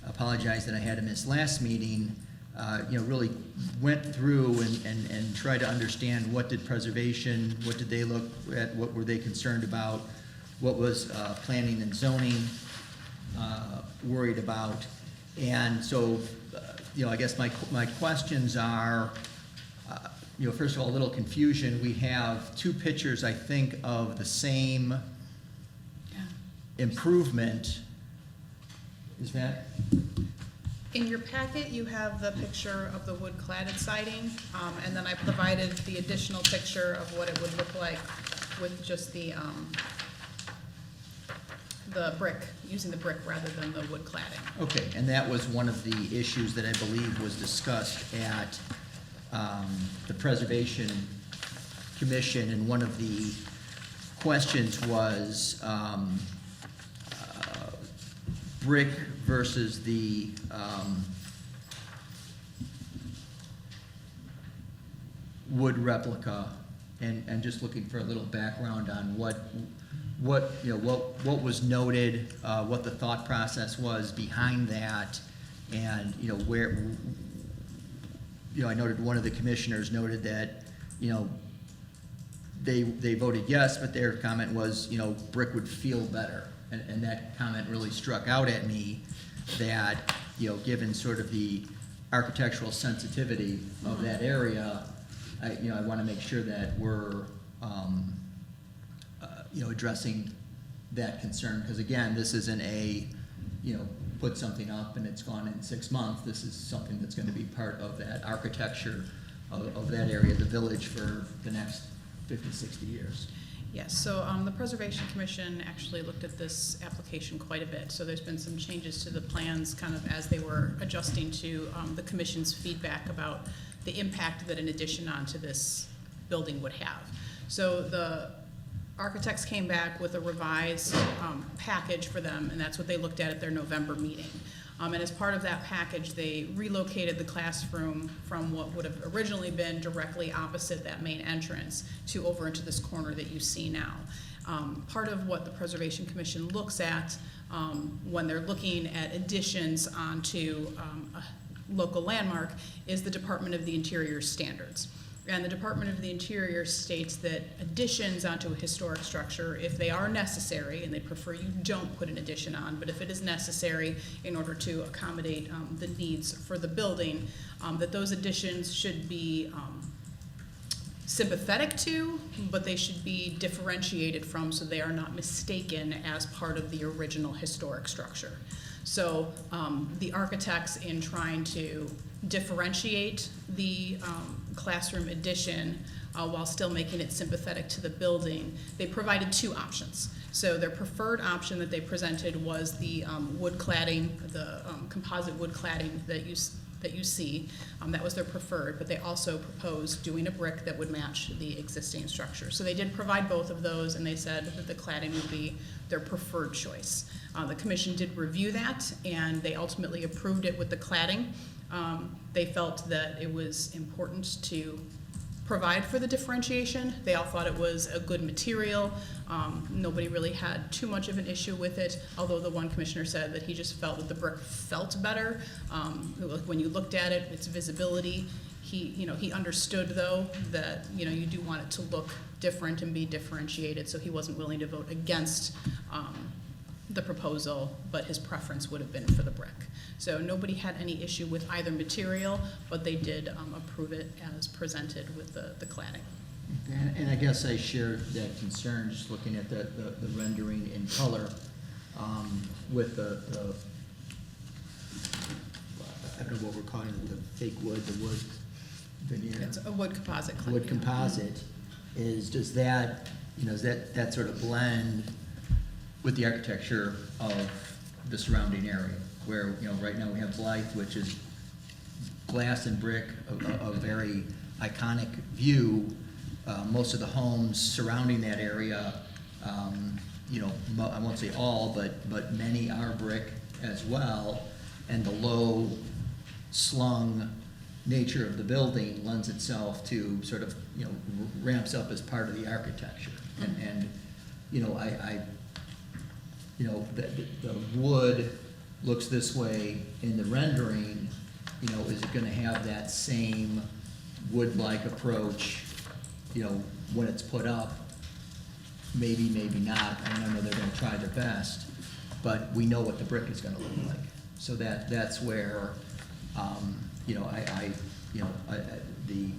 apologize that I had to miss last meeting, really went through and tried to understand what did preservation, what did they look at, what were they concerned about, what was planning and zoning worried about. And so, I guess my questions are, first of all, a little confusion. We have two pictures, I think, of the same improvement. Is that? In your packet, you have the picture of the wood cladded siding, and then I provided the additional picture of what it would look like with just the brick, using the brick rather than the wood cladding. Okay, and that was one of the issues that I believe was discussed at the Preservation Commission, and one of the questions was brick versus the wood replica, and just looking for a little background on what was noted, what the thought process was behind that, and where I noted one of the commissioners noted that they voted yes, but their comment was brick would feel better. And that comment really struck out at me, that, given sort of the architectural sensitivity of that area, I want to make sure that we're, addressing that concern. Because again, this isn't a, put something up and it's gone in 6 months. This is something that's going to be part of that architecture of that area of the village for the next 50, 60 years. Yes, so the Preservation Commission actually looked at this application quite a bit. So there's been some changes to the plans kind of as they were adjusting to the commission's feedback about the impact that an addition onto this building would have. So the architects came back with a revised package for them, and that's what they looked at their November meeting. And as part of that package, they relocated the classroom from what would have originally been directly opposite that main entrance to over into this corner that you see now. Part of what the Preservation Commission looks at when they're looking at additions onto a local landmark is the Department of the Interior standards. And the Department of the Interior states that additions onto a historic structure, if they are necessary, and they prefer you don't put an addition on, but if it is necessary in order to accommodate the needs for the building, that those additions should be sympathetic to, but they should be differentiated from, so they are not mistaken as part of the original historic structure. So the architects, in trying to differentiate the classroom addition while still making it sympathetic to the building, they provided two options. So their preferred option that they presented was the wood cladding, the composite wood cladding that you see. That was their preferred, but they also proposed doing a brick that would match the existing structure. So they did provide both of those, and they said that the cladding would be their preferred choice. The commission did review that, and they ultimately approved it with the cladding. They felt that it was important to provide for the differentiation. They all thought it was a good material. Nobody really had too much of an issue with it, although the one commissioner said that he just felt that the brick felt better. When you looked at it, its visibility, he understood though that you do want it to look different and be differentiated, so he wasn't willing to vote against the proposal, but his preference would have been for the brick. So nobody had any issue with either material, but they did approve it as presented with the cladding. And I guess I share that concern, just looking at the rendering in color with the I don't know what we're calling it, the fake wood, the wood veneer. It's a wood composite cladding. Wood composite does that, is that sort of blend with the architecture of the surrounding area? where, you know, right now we have Blythe, which is glass and brick, a very iconic view. Most of the homes surrounding that area, you know, I won't say all, but many are brick as well. And the low slung nature of the building lends itself to sort of, you know, ramps up as part of the architecture. And you know, you know, the wood looks this way in the rendering. You know, is it gonna have that same wood-like approach, you know, when it's put up? Maybe, maybe not. I know they're gonna try their best, but we know what the brick is gonna look like. So that's where, you know, the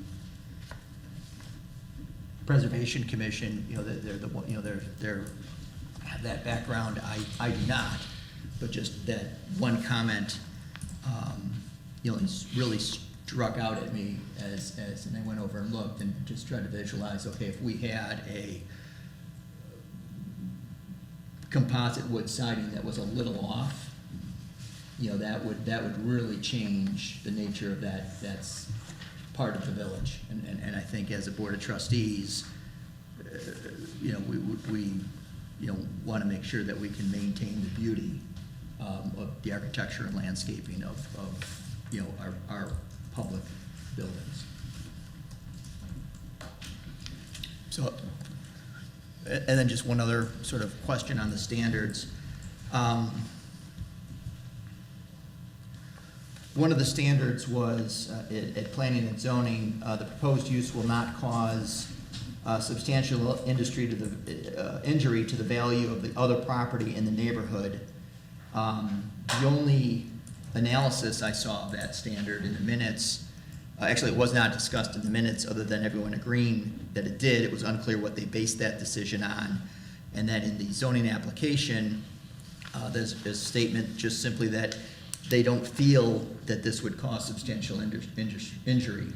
Preservation Commission, you know, they're the one, you know, they're have that background. I do not, but just that one comment, you know, it's really struck out at me as and I went over and looked and just tried to visualize. Okay, if we had a composite wood siding that was a little off, you know, that would really change the nature of that's part of the village. And I think as a board of trustees, you know, we you know, want to make sure that we can maintain the beauty of the architecture and landscaping of you know, our public buildings. So, and then just one other sort of question on the standards. One of the standards was at planning and zoning, the proposed use will not cause substantial injury to the value of the other property in the neighborhood. The only analysis I saw of that standard in the minutes, actually it was not discussed in the minutes other than everyone agreeing that it did. It was unclear what they based that decision on. And then in the zoning application, there's a statement just simply that they don't feel that this would cause substantial injury.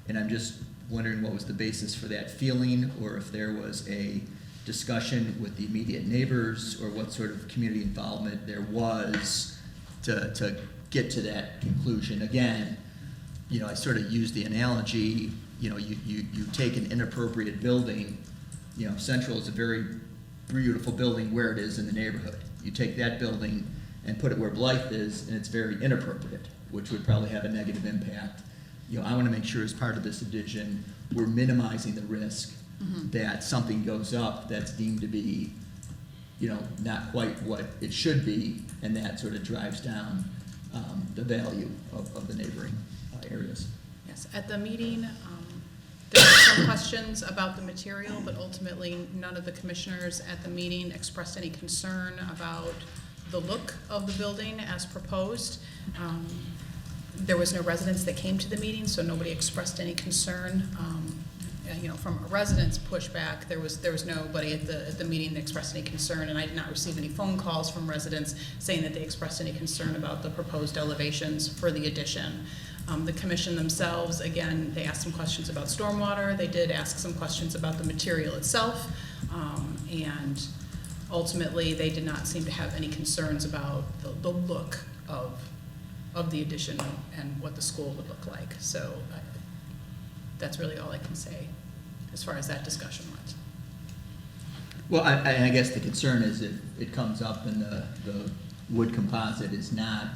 And I'm just wondering what was the basis for that feeling, or if there was a discussion with the immediate neighbors, or what sort of community involvement there was to get to that conclusion. Again, you know, I sort of use the analogy, you know, you take an inappropriate building, you know, Central is a very beautiful building where it is in the neighborhood. You take that building and put it where Blythe is, and it's very inappropriate, which would probably have a negative impact. You know, I want to make sure as part of this addition, we're minimizing the risk that something goes up that's deemed to be, you know, not quite what it should be, and that sort of drives down the value of the neighboring areas. Yes, at the meeting, there were some questions about the material, but ultimately none of the commissioners at the meeting expressed any concern about the look of the building as proposed. There was no residents that came to the meeting, so nobody expressed any concern. You know, from a resident's pushback, there was nobody at the meeting that expressed any concern, and I did not receive any phone calls from residents saying that they expressed any concern about the proposed elevations for the addition. The commission themselves, again, they asked some questions about stormwater. They did ask some questions about the material itself, and ultimately they did not seem to have any concerns about the look of the addition and what the school would look like. So that's really all I can say as far as that discussion went. Well, I guess the concern is if it comes up and the wood composite is not,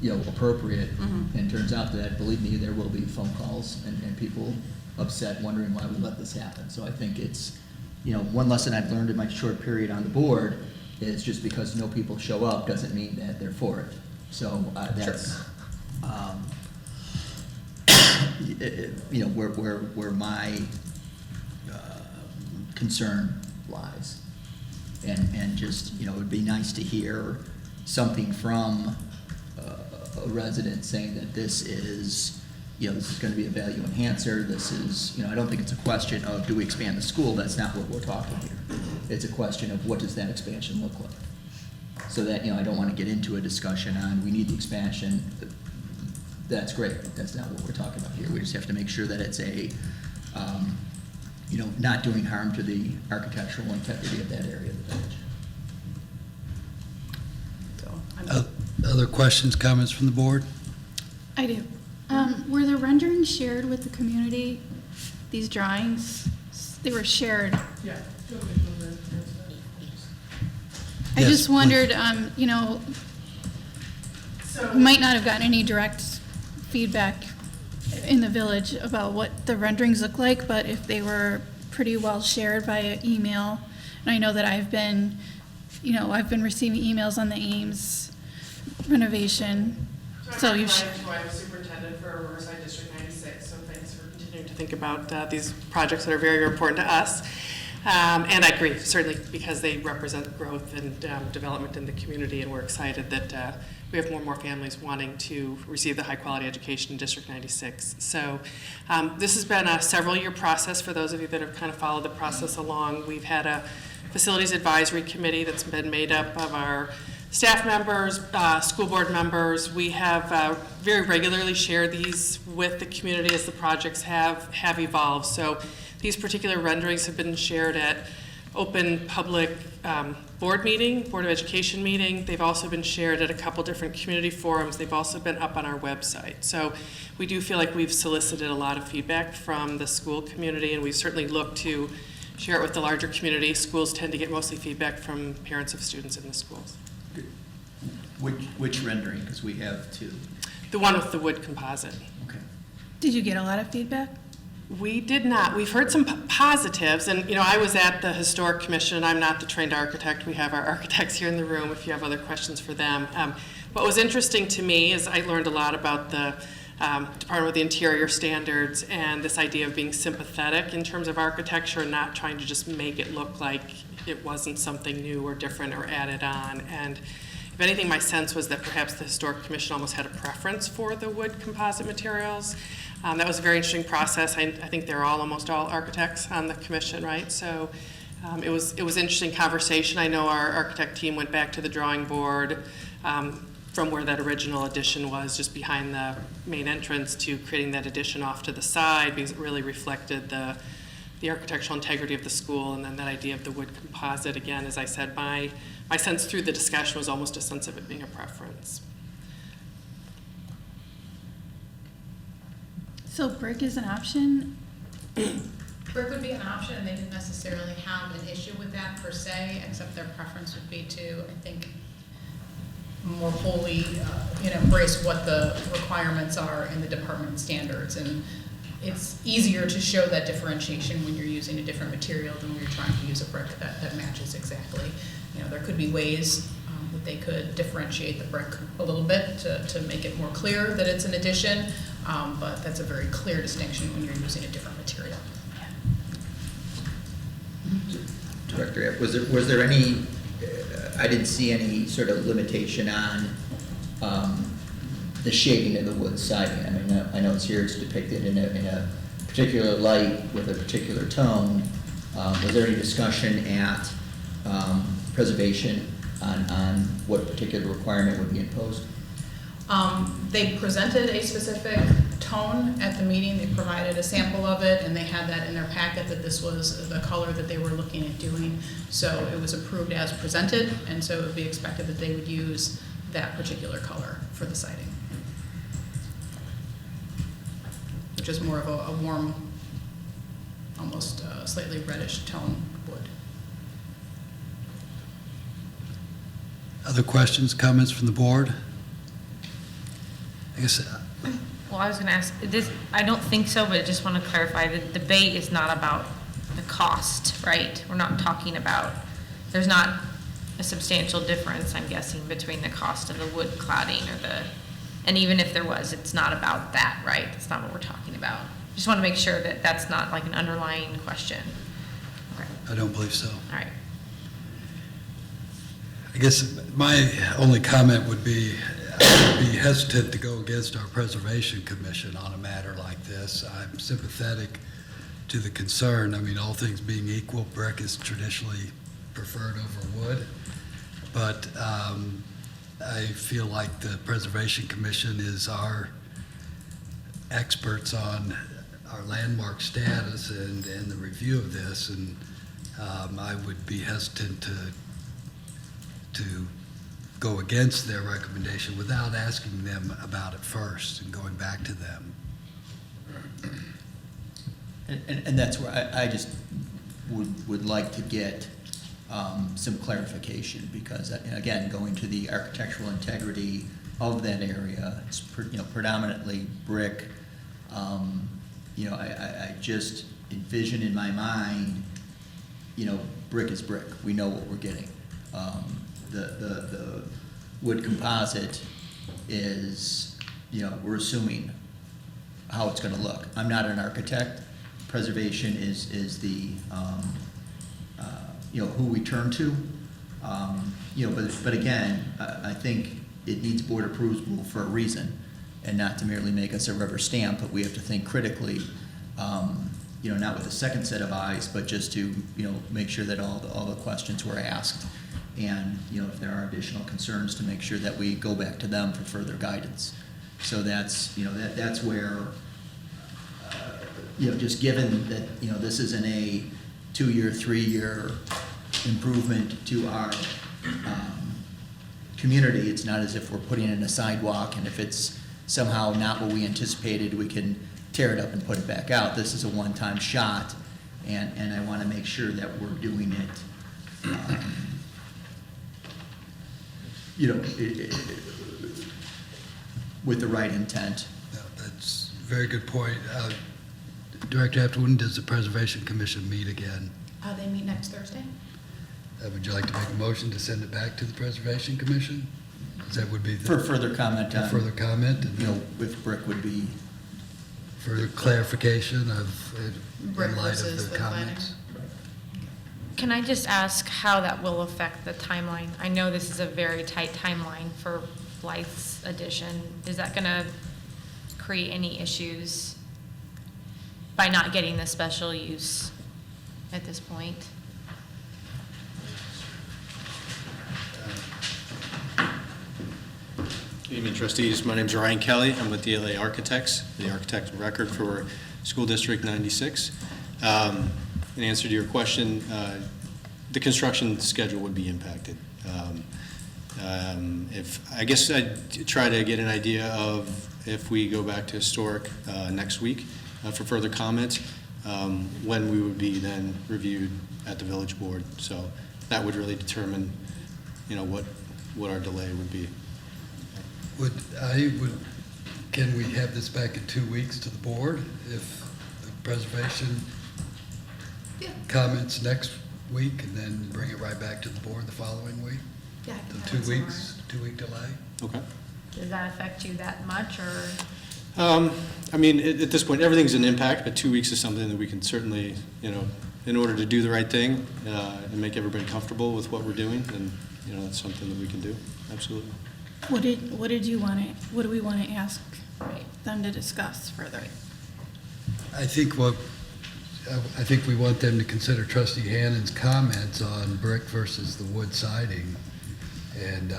you know, appropriate, and turns out that, believe me, there will be phone calls and people upset wondering why we let this happen. So I think it's, you know, one lesson I've learned in my short period on the board is just because no people show up doesn't mean that they're for it. So that's, you know, where my concern lies. And just, you know, it would be nice to hear something from a resident saying that this is, you know, this is going to be a value enhancer. This is, you know, I don't think it's a question of do we expand the school. That's not what we're talking here. It's a question of what does that expansion look like. So that, you know, I don't want to get into a discussion on we need the expansion. That's great. That's not what we're talking about here. We just have to make sure that it's a, you know, not doing harm to the architectural integrity of that area of the village. So Other questions, comments from the board? I do. Were the renderings shared with the community, these drawings? They were shared. Yeah. I Yes, just wondered, you know, we might not have gotten any direct feedback in the village about what the renderings look like, but if they were pretty well shared by email, and I know that I've been receiving emails on the Ames renovation. So I'm you've, I'm superintendent for Riverside District 96, so thanks for continuing to think about these projects that are very important to us. And I agree, certainly, because they represent growth and development in the community, and we're excited that we have more and more families wanting to receive the high-quality education in District 96. So this has been a several-year process for those of you that have kind of followed the process along. We've had a facilities advisory committee that's been made up of our staff members, school board members. We have very regularly shared these with the community as the projects have evolved. So these particular renderings have been shared at open public board of education meeting. They've also been shared at a couple different community forums. They've also been up on our website. So we do feel like we've solicited a lot of feedback from the school community, and we certainly look to share it with the larger community. Schools tend to get mostly feedback from parents of students in the schools. Which rendering? Because we have two. The one with the wood composite. Okay. did you get a lot of feedback? We did not. We've heard some positives, and I was at the Historic Commission. I'm not the trained architect. We have our architects here in the room if you have other questions for them. What was interesting to me is I learned a lot about the Department of the Interior standards and this idea of being sympathetic in terms of architecture and not trying to just make it look like it wasn't something new or different or added on. And if anything, my sense was that perhaps the Historic Commission almost had a preference for the wood composite materials. That was a very interesting process. I think they're almost all architects on the commission, right? So it was interesting conversation. I know our architect team went back to the drawing board from where that original addition was, just behind the main entrance, to creating that addition off to the side, because it really reflected the architectural integrity of the school, and then that idea of the wood composite. Again, as I said, my sense through the discussion was almost a sense of it being a preference. So brick is an option? Brick would be an option, and they didn't necessarily have an issue with that per se, except their preference would be to, I think, more wholly embrace what the requirements are in the department standards. And it's easier to show that differentiation when you're using a different material than when you're trying to use a brick that matches exactly. There could be ways that they could differentiate the brick a little bit to make it more clear that it's an addition, but that's a very clear distinction when you're using a different material. Director, was there any, I didn't see any sort of limitation on the shading of the wood siding. I mean, I know it's here, it's depicted in a particular light with a particular tone. Was there any discussion at preservation on what particular requirement would be imposed? They presented a specific tone at the meeting. They provided a sample of it, and they had that in their packet that this was the color that they were looking at doing. So it was approved as presented, and so it would be expected that they would use that particular color for the siding, which is more of a warm, almost slightly reddish tone wood. Other questions, comments from the board? I guess, Well, I was going to ask, I don't think so, but I just want to clarify, the debate is not about the cost, right? We're not talking about, there's not a substantial difference, I'm guessing, between the cost of the wood cladding and even if there was, it's not about that, right? It's not what we're talking about. Just want to make sure that that's not like an underlying question. Okay. I don't believe so. All right. I guess my only comment would be, I would be hesitant to go against our Preservation Commission on a matter like this. I'm sympathetic to the concern. I mean, all things being equal, brick is traditionally preferred over wood. But I feel like the Preservation Commission is our experts on our landmark status and the review of this. And I would be hesitant to go against their recommendation without asking them about it first and going back to them. And that's where I just would like to get some clarification, because, again, going to the architectural integrity of that area, it's predominantly brick. I just envision in my mind, brick is brick. We know what we're getting. The wood composite is, we're assuming how it's gonna look. I'm not an architect. Preservation is the, who we turn to. But again, I think it needs board approval for a reason, and not to merely make us a rubber stamp, but we have to think critically, not with a second set of eyes, but just to, make sure that all the questions were asked. And, if there are additional concerns, to make sure that we go back to them for further guidance. So that's, that's where, just given that, this isn't a 2-year, 3-year improvement to our community, it's not as if we're putting in a sidewalk, and if it's somehow not what we anticipated, we can tear it up and put it back out. This is a one-time shot, and I want to make sure that we're doing it, with the right intent. Yeah, that's a very good point. Director Haft, when does the Preservation Commission meet again? They meet next Thursday. Would you like to make a motion to send it back to the Preservation Commission? That would be For further comment on. further comment, and if brick would be. further clarification of, Brick in light versus of the the comments. Can I just ask how that will affect the timeline? I know this is a very tight timeline for Blythe's addition. Is that gonna create any issues by not getting the special use at this point? Good evening, trustees. My name is Ryan Kelly. I'm with the LA Architects, the architect of record for School District 96. In answer to your question, the construction schedule would be impacted. I guess I'd try to get an idea of if we go back to historic next week for further comments, when we would be then reviewed at the village board. So that would really determine, what our delay would be. Can we have this back in 2 weeks to the board if the preservation comments next week, and then bring it right back to the board the following week? Yeah. The 2 weeks, 2-week delay? Okay. Does that affect you that much, or? At this point, everything's an impact, but 2 weeks is something that we can certainly, in order to do the right thing and make everybody comfortable with what we're doing, then, that's something that we can do. Absolutely. What do we want to ask them to discuss further? I think we want them to consider Trustee Hannon's comments on brick versus the wood siding, and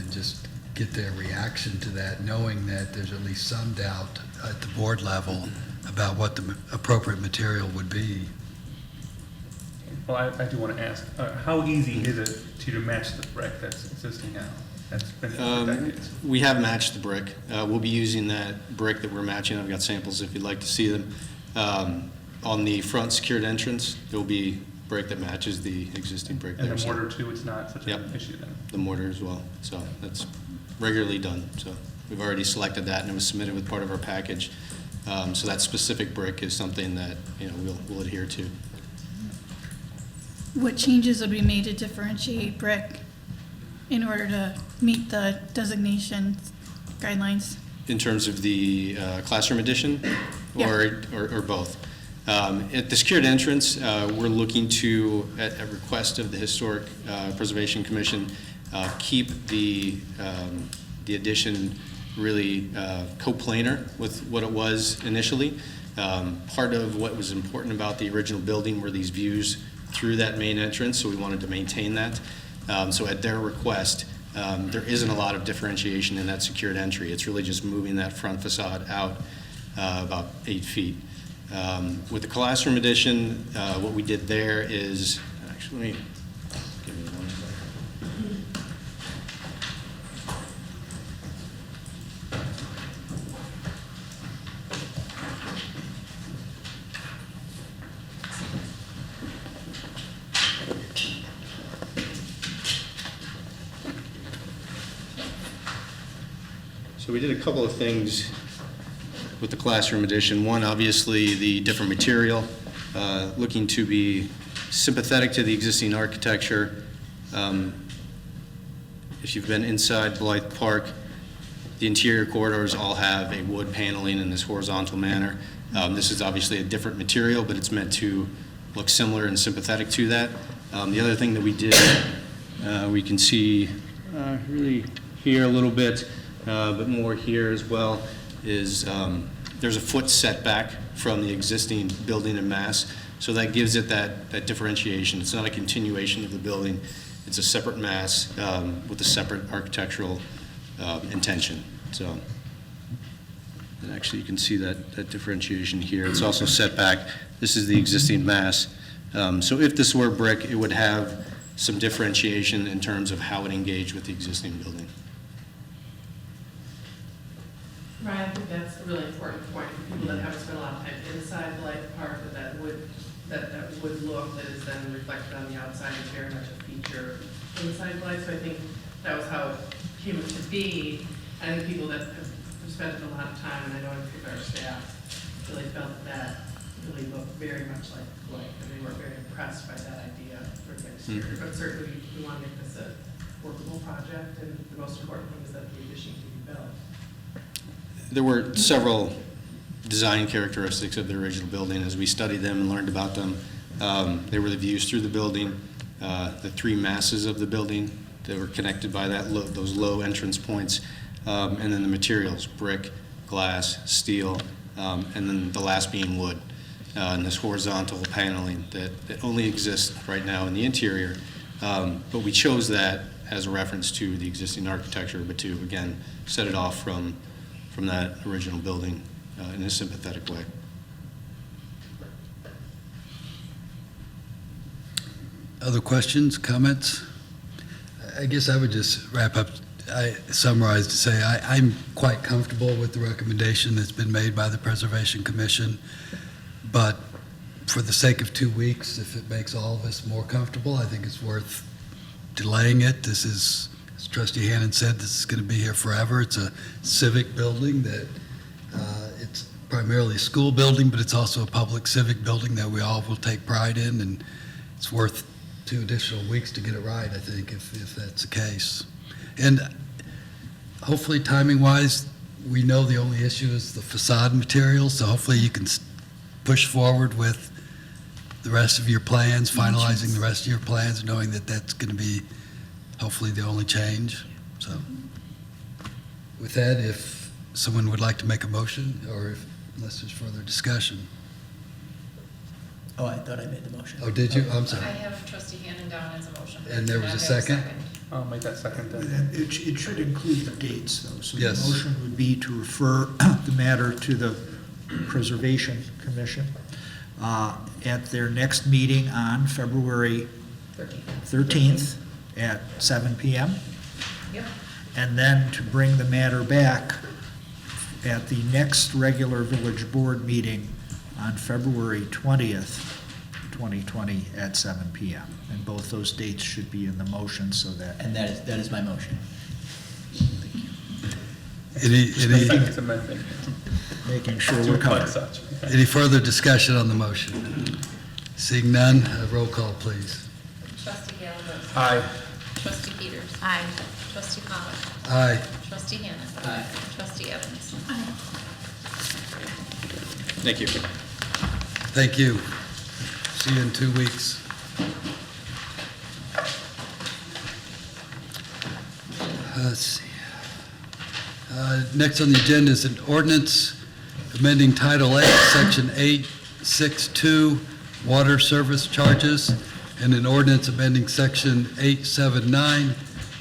just get their reaction to that, knowing that there's at least some doubt at the board level about what the appropriate material would be. Well, I do want to ask, how easy is it to match the brick that's existing now? That's been for decades. We have matched the brick. We'll be using that brick that we're matching. I've got samples if you'd like to see them. On the front secured entrance, there will be brick that matches the existing brick And there. the mortar too, it's not such Yep. an issue then? The mortar as well. So that's regularly done. So we've already selected that, and it was submitted with part of our package. So that specific brick is something that, we'll adhere to. What changes would be made to differentiate brick in order to meet the designation guidelines? In terms of the classroom addition, or both? At the secured entrance, we're looking to, at request of the Historic Preservation Commission, keep the addition really coplanar with what it was initially. Part of what was important about the original building were these views through that main entrance, so we wanted to maintain that. So at their request, there isn't a lot of differentiation in that secured entry. It's really just moving that front facade out about 8 feet. With the classroom addition, what we did there is, actually, give me one So we did a couple of things with the classroom edition. One, obviously, the different material, looking to be sympathetic to the existing architecture. If you've been inside Blythe Park, the interior corridors all have a wood paneling in this horizontal manner. This is obviously a different material, but it's meant to look similar and sympathetic to that. The other thing that we did, we can see really here a little bit, but more here as well, is there's a foot setback from the existing building in mass, so that gives it that differentiation. It's not a continuation of the building. It's a separate mass with a separate architectural intention. So, and actually you can see that differentiation here. It's also set back. This is the existing mass. So if this were brick, it would have some differentiation in terms of how it engaged with the existing building. Right, I think that's a really important point for people that haven't spent a lot of time inside Blythe Park, that would look that is then reflected on the outside is very much a feature inside Blythe. So I think that was how it came to be. I think people that have spent a lot of time, and I know in particular our staff, really felt that really looked very much like Blythe, and they were very impressed by that idea for the exterior. But certainly we want to make this a workable project, and the most important thing is that the addition can be built. There were several design characteristics of the original building. As we studied them and learned about them, they were the views through the building, the three masses of the building that were connected by those low entrance points, and then the materials, brick, glass, steel, and then the last being wood, and this horizontal paneling that only exists right now in the interior. But we chose that as a reference to the existing architecture, but to, again, set it off from that original building in a sympathetic way. Other questions, comments? I guess I would just wrap up. I summarize to say I'm quite comfortable with the recommendation that's been made by the Preservation Commission, but for the sake of 2 weeks, if it makes all of us more comfortable, I think it's worth delaying it. This is, as Trustee Hannon said, this is going to be here forever. It's a civic building that it's primarily a school building, but it's also a public civic building that we all will take pride in, and it's worth 2 additional weeks to get it right, I think, if that's the case. And hopefully, timing-wise, we know the only issue is the facade material, so hopefully you can push forward with the rest of your plans, finalizing the rest of your plans, knowing that that's going to be hopefully the only change. So with that, if someone would like to make a motion, or unless there's further discussion. Oh, I thought I made the motion. Oh, did you? I'm sorry. I have Trustee Hannon down as a motion. And there was a second? I'll make that second then. And it should include the dates, though. So Yes. the motion would be to refer the matter to the Preservation Commission at their next meeting on February 13th at 7 p.m. Yep. And then to bring the matter back at the next regular village board meeting on February 20th, 2020 at 7 p.m. And both those dates should be in the motion so that. And that is my motion. Making sure we're covered. Any further discussion on the motion? Seeing none, a roll call, please. Trustee Gallagher. Aye. Trustee Peters. Aye. Trustee Pollock. Aye. Trustee Hannon. Aye. Trustee Evans. Thank you. Thank you. See you in 2 weeks. Let's see. Next on the agenda is an ordinance amending Title 8, Section 862, water service charges, and an ordinance amending Section 879,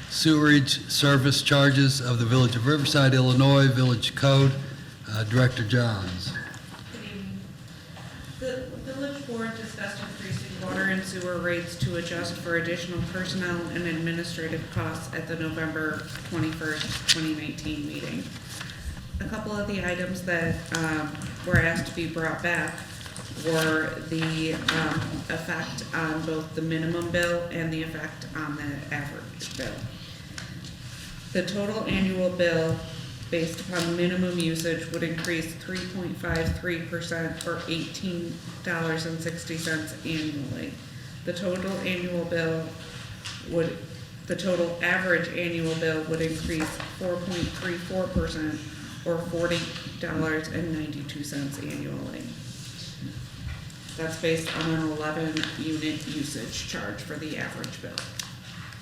sewerage service charges of the Village of Riverside, Illinois, Village Code. Director Johns. Good evening. The village board discussed increasing water and sewer rates to adjust for additional personnel and administrative costs at the November 21st, 2019 meeting. A couple of the items that were asked to be brought back were the effect on both the minimum bill and the effect on the average bill. The total annual bill based upon minimum usage would increase 3.53% or $18.60 annually. The total average annual bill would increase 4.34% or $40.92 annually. That's based on an 11-unit usage charge for the average bill.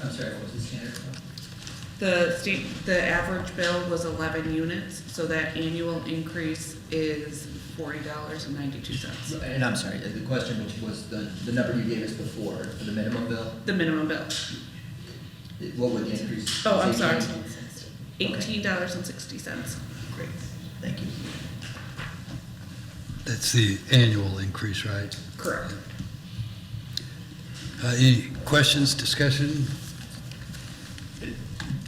I'm sorry, what was the standard bill? The average bill was 11 units, so that annual increase is $40.92. And I'm sorry, the question was the number you gave us before, for the minimum bill? The minimum bill. What would the increase? Oh, I'm sorry. $18.60. Great, thank you. That's the annual increase, right? Correct. Any questions, discussion?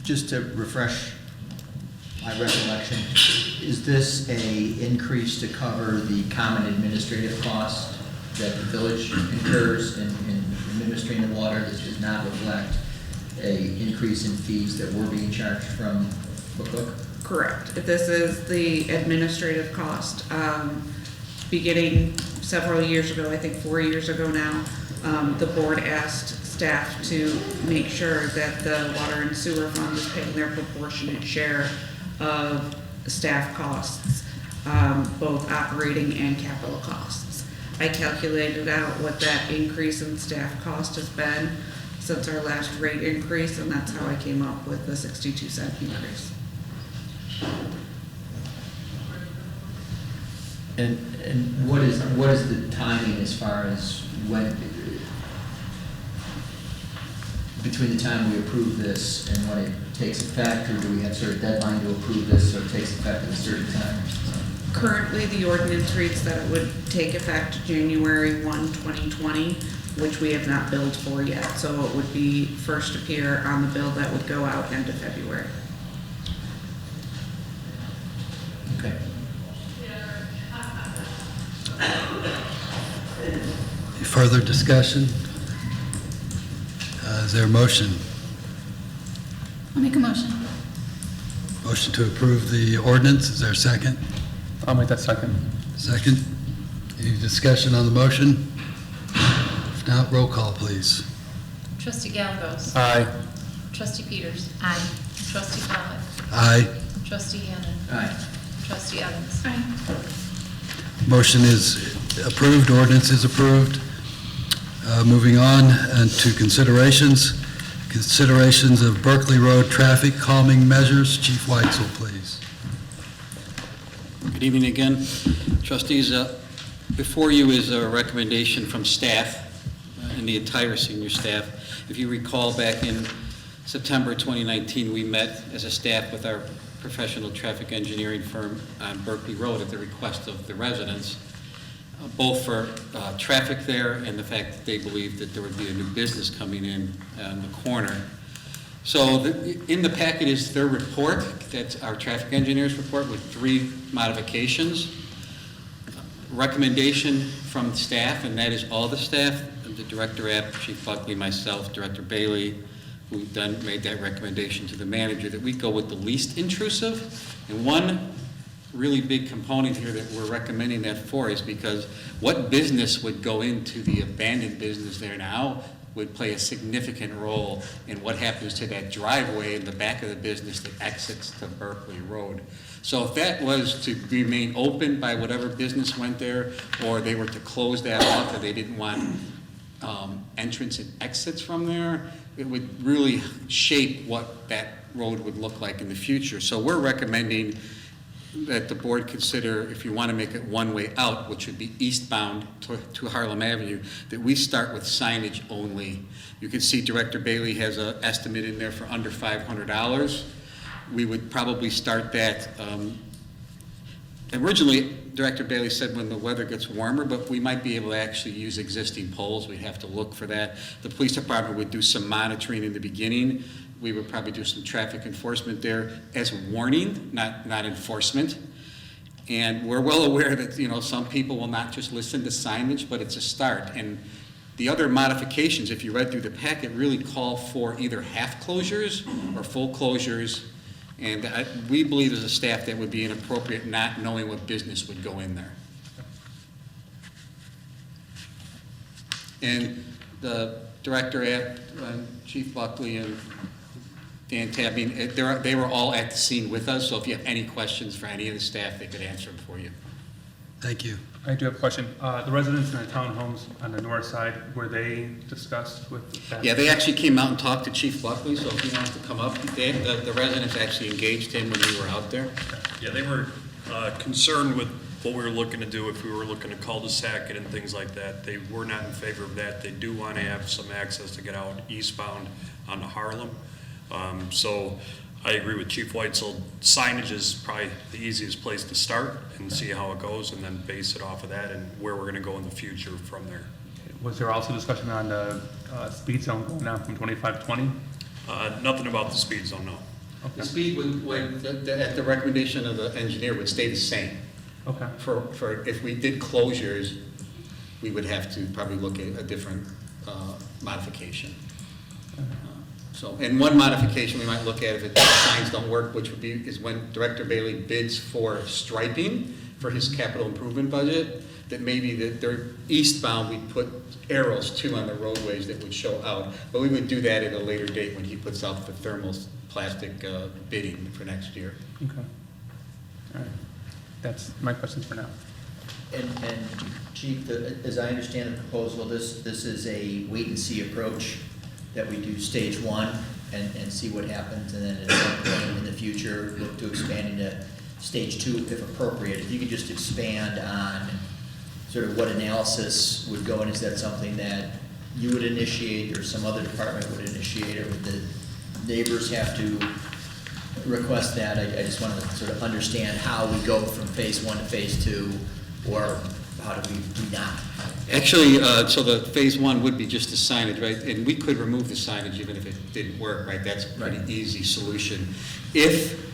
Just to refresh my recollection, is this a increase to cover the common administrative cost that the village incurs in administering the water? This does not reflect a increase in fees that we're being charged from Pollock? Correct. This is the administrative cost. Beginning several years ago, I think 4 years ago now, the board asked staff to make sure that the water and sewer fund is paying their proportionate share of staff costs, both operating and capital costs. I calculated out what that increase in staff cost has been since our last rate increase, and that's how I came up with the 62-cent increase. And what is the timing as far as when, between the time we approve this and when it takes effect, or do we have sort of deadline to approve this so it takes effect at a certain time? Currently, the ordinance reads that it would take effect January 1, 2020, which we have not billed for yet. So it would be first appear on the bill that would go out end of February. Okay. Any further discussion? Is there a motion? I'll make a motion. Motion to approve the ordinance, is there a second? I'll make that second. Second. Any discussion on the motion? If not, roll call, please. Trustee Gallegos. Aye. Trustee Peters. Aye. Trustee Pollock. Aye. Trustee Hannon. Aye. Trustee Evans. Aye. Motion is approved, ordinance is approved. Moving on to considerations. Considerations of Berkeley Road traffic calming measures. Chief Weitzel, please. Good evening again. Trustees, before you is a recommendation from staff and the entire senior staff. If you recall, back in September 2019, we met as a staff with our professional traffic engineering firm on Berkeley Road at the request of the residents, both for traffic there and the fact that they believed that there would be a new business coming in on the corner. So in the packet is their report, that's our traffic engineer's report with 3 modifications. Recommendation from staff, and that is all the staff, the Director App, Chief Buckley, myself, Director Bailey, who then made that recommendation to the manager, that we go with the least intrusive. And one really big component here that we're recommending that for is because what business would go into the abandoned business there now would play a significant role in what happens to that driveway in the back of the business that exits to Berkeley Road. So if that was to remain open by whatever business went there, or they were to close that off, or they didn't want entrance and exits from there, it would really shape what that road would look like in the future. So we're recommending that the board consider, if you want to make it one-way out, which would be eastbound to Harlem Avenue, that we start with signage only. You can see Director Bailey has an estimate in there for under $500. We would probably start that. Originally, Director Bailey said when the weather gets warmer, but we might be able to actually use existing poles. We'd have to look for that. The police department would do some monitoring in the beginning. We would probably do some traffic enforcement there as warning, not enforcement. And we're well aware that, you know, some people will not just listen to signage, but it's a start. And the other modifications, if you read through the packet, really call for either half closures or full closures And we believe as a staff that would be inappropriate not knowing what business would go in there. And the director at Chief Buckley and Dan Tabbing, they were all at the scene with us, so if you have any questions for any of the staff, they could answer them for you. Thank you. I do have a question. The residents in the townhomes on the north side, were they discussed with that? Yeah, they actually came out and talked to Chief Buckley, so if he wants to come up, the residents actually engaged him when we were out there. Yeah, they were concerned with what we were looking to do, if we were looking to cul-de-sac it and things like that. They were not in favor of that. They do want to have some access to get out eastbound onto Harlem. So I agree with Chief Weitzel. Signage is probably the easiest place to start and see how it goes, and then base it off of that and where we're going to go in the future from there. Was there also discussion on the speed zone going down from 25 to 20? Nothing about the speed zone, no. The speed would, at the recommendation of the engineer, would stay the same. Okay. For if we did closures, we would have to probably look at a different modification. So, and one modification we might look at if the signs don't work, which would be, is when Director Bailey bids for striping for his capital improvement budget, that maybe that they're eastbound, we put arrows too on the roadways that would show out. But we would do that at a later date when he puts out the thermoplastic bidding for next year. Okay. All right. That's my questions for now. And Chief, as I understand the proposal, this is a wait-and-see approach, that we do stage one and see what happens, and then at some point in the future, look to expand into stage two if appropriate. If you could just expand on sort of what analysis would go in, is that something that you would initiate or some other department would initiate, or would the neighbors have to request that? I just want to sort of understand how we go from phase one to phase two, or how do we not? Actually, so the phase one would be just the signage, right? And we could remove the signage even if it didn't work, right? That's a pretty easy solution. If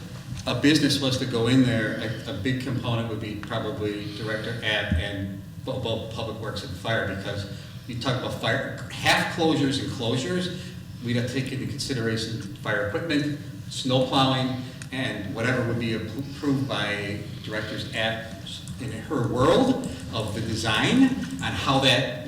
a business was to go in there, a big component would be probably Director App and both Public Works and Fire, because you talk about fire, half closures and closures, we'd have to take into consideration fire equipment, snow plowing, and whatever would be approved by Director's App in her world of the design on how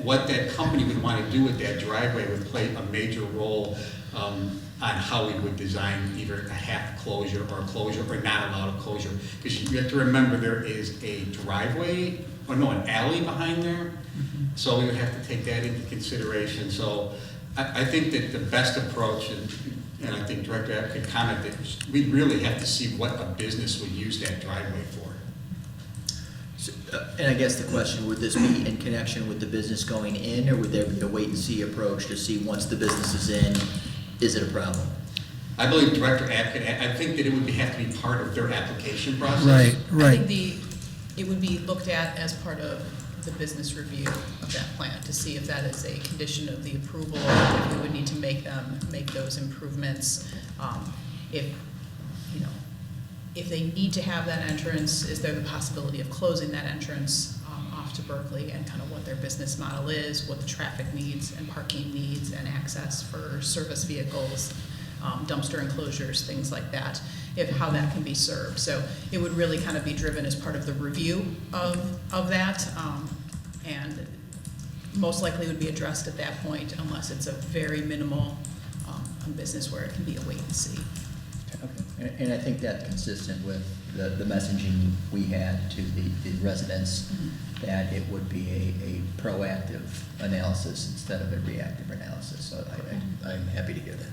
what that company would want to do with that driveway would play a major role on how we would design either a half closure or a closure or not allowed a closure. Because you have to remember there is a driveway, or no, an alley behind there. So we would have to take that into consideration. So I think that the best approach, and I think Director App could comment, that we really have to see what a business would use that driveway for. And I guess the question, would this be in connection with the business going in, or would there be a wait-and-see approach to see once the business is in, is it a problem? I believe Director App could, I think that it would have to be part of their application process. I think it would be looked at as part of the business review of that plan to see if that is a condition of the approval, if we would need to make those improvements. If they need to have that entrance, is there the possibility of closing that entrance off to Berkeley, and kind of what their business model is, what the traffic needs and parking needs and access for service vehicles, dumpster enclosures, things like that, how that can be served. So it would really kind of be driven as part of the review of that, and most likely would be addressed at that point unless it's a very minimal business where it can be a wait and see. Okay. And I think that's consistent with the messaging we had to the residents, that it would be a proactive analysis instead of a reactive analysis. So I'm happy to hear that.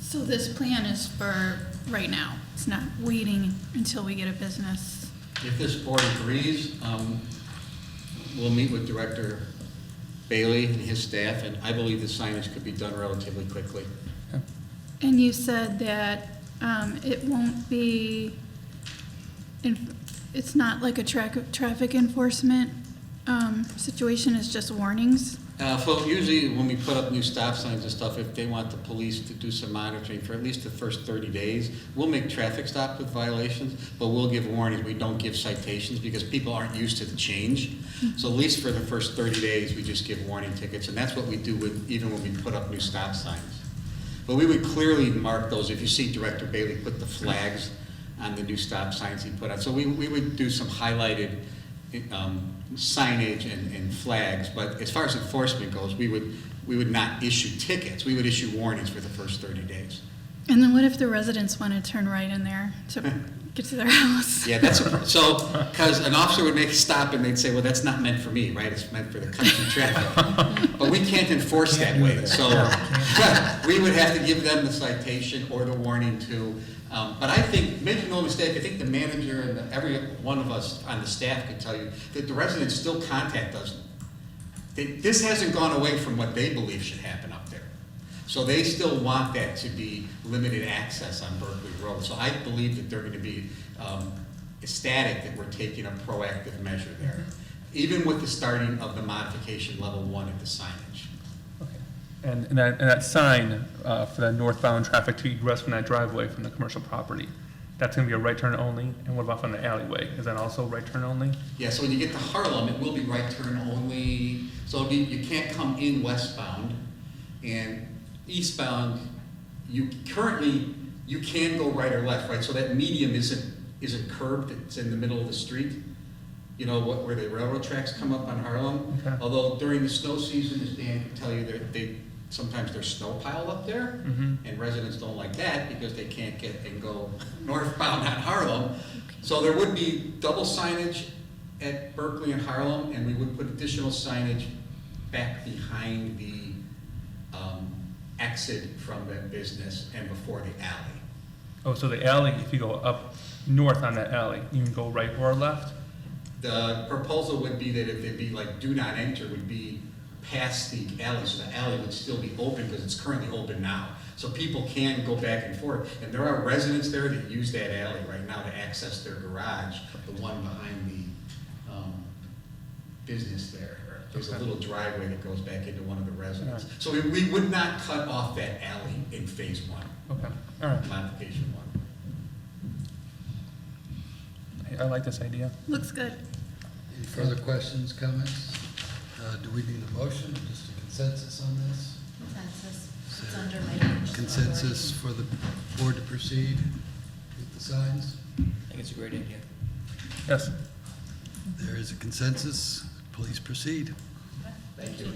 So this plan is for right now. It's not waiting until we get a business. If this board agrees, we'll meet with Director Bailey and his staff, and I believe the signage could be done relatively quickly. And you said that it won't be, it's not like a traffic enforcement situation, it's just warnings? So usually when we put up new stop signs and stuff, if they want the police to do some monitoring for at least the first 30 days, we'll make traffic stops with violations, but we'll give warnings. We don't give citations because people aren't used to the change. So at least for the first 30 days, we just give warning tickets, and that's what we do even when we put up new stop signs. But we would clearly mark those. If you see Director Bailey put the flags on the new stop signs he put on. So we would do some highlighted signage and flags. But as far as enforcement goes, we would not issue tickets. We would issue warnings for the first 30 days. And then what if the residents want to turn right in there to get to their house? Yeah, because an officer would make a stop and they'd say, well, that's not meant for me, right? It's meant for the country traffic. But we can't enforce that way. So we would have to give them the citation or the warning too. But I think, make no mistake, I think the manager and every one of us on the staff could tell you that the residents still contact us. This hasn't gone away from what they believe should happen up there. So they still want that to be limited access on Berkeley Road. So I believe that they're going to be ecstatic that we're taking a proactive measure there, even with the starting of the modification level 1 of the signage. Okay. And that sign for that northbound traffic to egress from that driveway from the commercial property, that's going to be a right turn only? And what about from the alleyway? Is that also right turn only? Yeah, so when you get to Harlem, it will be right turn only. So you can't come in westbound, and eastbound, you can go right or left, right? So that medium isn't curved, it's in the middle of the street. You know, where the railroad tracks come up on Harlem. Okay. Although during the snow season, as Dan can tell you, sometimes there's snow piled up there, and residents don't like that because they can't get and go northbound on Harlem. So there would be double signage at Berkeley and Harlem, and we would put additional signage back behind the exit from that business and before the alley. Oh, so the alley, if you go up north on that alley, you can go right or left? The proposal would be that if it'd be like do not enter would be past the alley, so the alley would still be open because it's currently open now. So people can go back and forth. And there are residents there that use that alley right now to access their garage, the one behind the business there. There's a little driveway that goes back into one of the residents. So we would not cut off that alley in phase 1. Okay, all right. Modification 1. I like this idea. Looks good. Any further questions, comments? Do we need a motion, or just a consensus on this? Consensus. It's under my Consensus for the board to proceed with the signs? I think it's a great idea. Yes. There is a consensus. Please proceed. Thank you.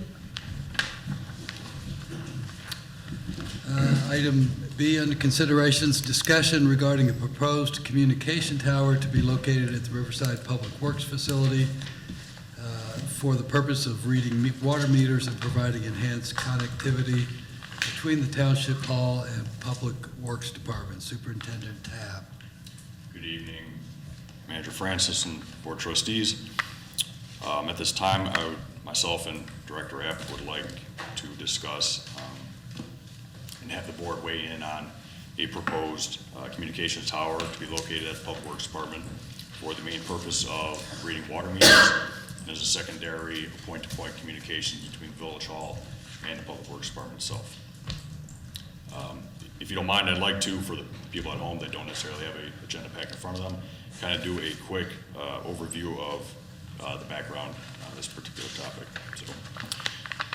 Item B under considerations, discussion regarding a proposed communication tower to be located at the Riverside Public Works Facility for the purpose of reading water meters and providing enhanced connectivity between the Township Hall and Public Works Department. Superintendent Tabb. Good evening, Manager Francis and Board Trustees. At this time, myself and Director App would like to discuss and have the board weigh in on a proposed communications tower to be located at the Public Works Department for the main purpose of reading water meters and as a secondary point-to-point communication between Village Hall and the Public Works Department itself. If you don't mind, I'd like to, for the people at home that don't necessarily have an agenda pack in front of them, kind of do a quick overview of the background on this particular topic. So,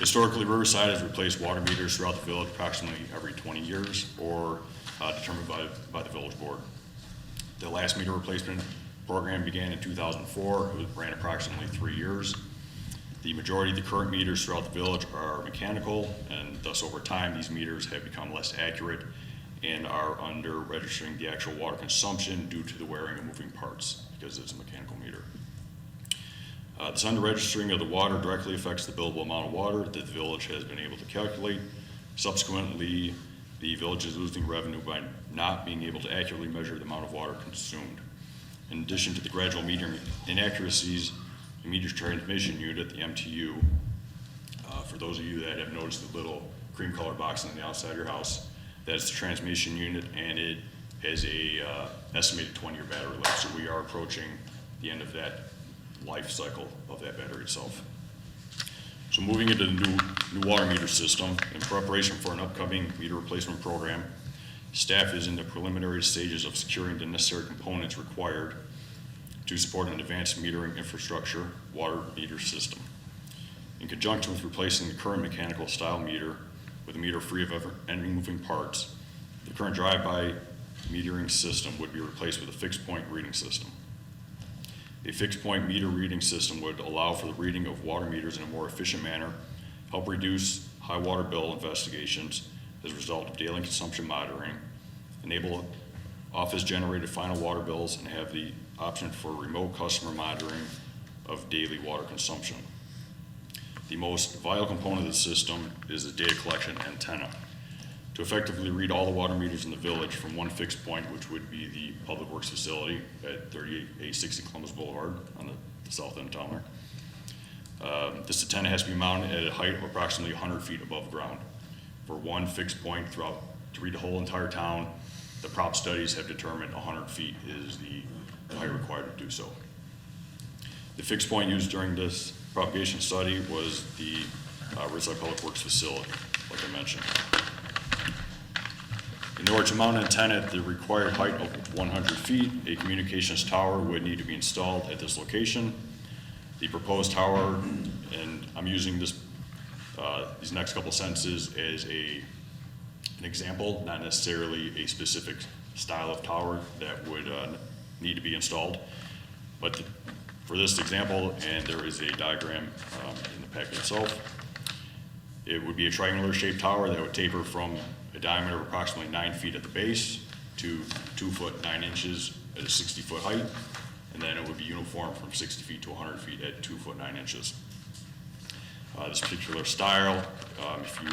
historically, Riverside has replaced water meters throughout the village approximately every 20 years or determined by the village board. The last meter replacement program began in 2004. It ran approximately 3 years. The majority of the current meters throughout the village are mechanical, and thus over time these meters have become less accurate and are under registering the actual water consumption due to the wearing of moving parts because it's a mechanical meter. This under-registering of the water directly affects the billable amount of water that the village has been able to calculate. Subsequently, the village is losing revenue by not being able to accurately measure the amount of water consumed. In addition to the gradual metering inaccuracies, the meter transmission unit, the MTU, for those of you that have noticed the little cream colored box on the outside of your house, that's the transmission unit, and it has a estimated 20-year battery life. So we are approaching the end of that life cycle of that battery itself. So moving into the new water meter system, in preparation for an upcoming meter replacement program, staff is in the preliminary stages of securing the necessary components required to support an advanced metering infrastructure water meter system. In conjunction with replacing the current mechanical style meter, with a meter free of any moving parts. The current drive-by metering system would be replaced with a fixed point reading system. A fixed point meter reading system would allow for the reading of water meters in a more efficient manner, help reduce high water bill investigations as a result of daily consumption monitoring, enable office-generated final water bills, and have the option for remote customer monitoring of daily water consumption. The most vital component of the system is the data collection antenna. To effectively read all the water meters in the village from one fixed point, which would be the Public Works facility at 3860 Columbus Boulevard on the south end of town there. This antenna has to be mounted at a height of approximately 100 feet above ground. For one fixed point throughout, to read the whole entire town, the prop studies have determined 100 feet is the height required to do so. The fixed point used during this propagation study was the Riverside Public Works facility, like I mentioned. In order to mount an antenna at the required height of 100 feet, a communications tower would need to be installed at this location. The proposed tower, and I'm using this, these next couple sentences as an example, not necessarily a specific style of tower that would need to be installed. But for this example, and there is a diagram in the packet itself, it would be a triangular shaped tower that would taper from a diameter of approximately 9 feet at the base to 2 foot 9 inches at a 60-foot height, and then it would be uniform from 60 feet to 100 feet at 2 foot 9 inches. This particular style, if you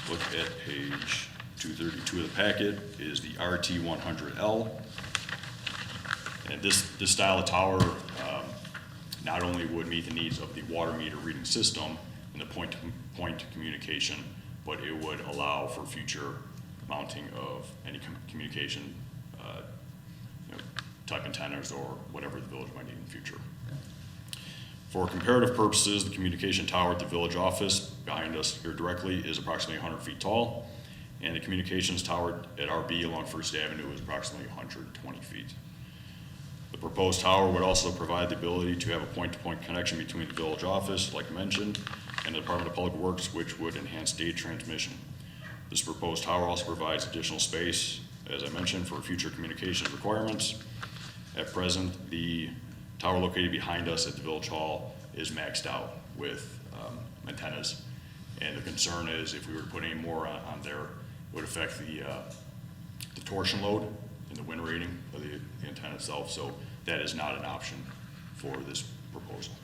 look at page 232 of the packet, is the RT100L. And this style of tower not only would meet the needs of the water meter reading system and the point-to-point communication, but it would allow for future mounting of any communication type antennas or whatever the village might need in the future. For comparative purposes, the communication tower at the village office behind us here directly is approximately 100 feet tall, and the communications tower at RB along First Avenue is approximately 120 feet. The proposed tower would also provide the ability to have a point-to-point connection between the village office, like I mentioned, and the Department of Public Works, which would enhance data transmission. This proposed tower also provides additional space, as I mentioned, for future communications requirements. At present, the tower located behind us at the Village Hall is maxed out with antennas. And the concern is if we were to put any more on there, it would affect the torsion load and the wind rating of the antenna itself. So that is not an option for this proposal.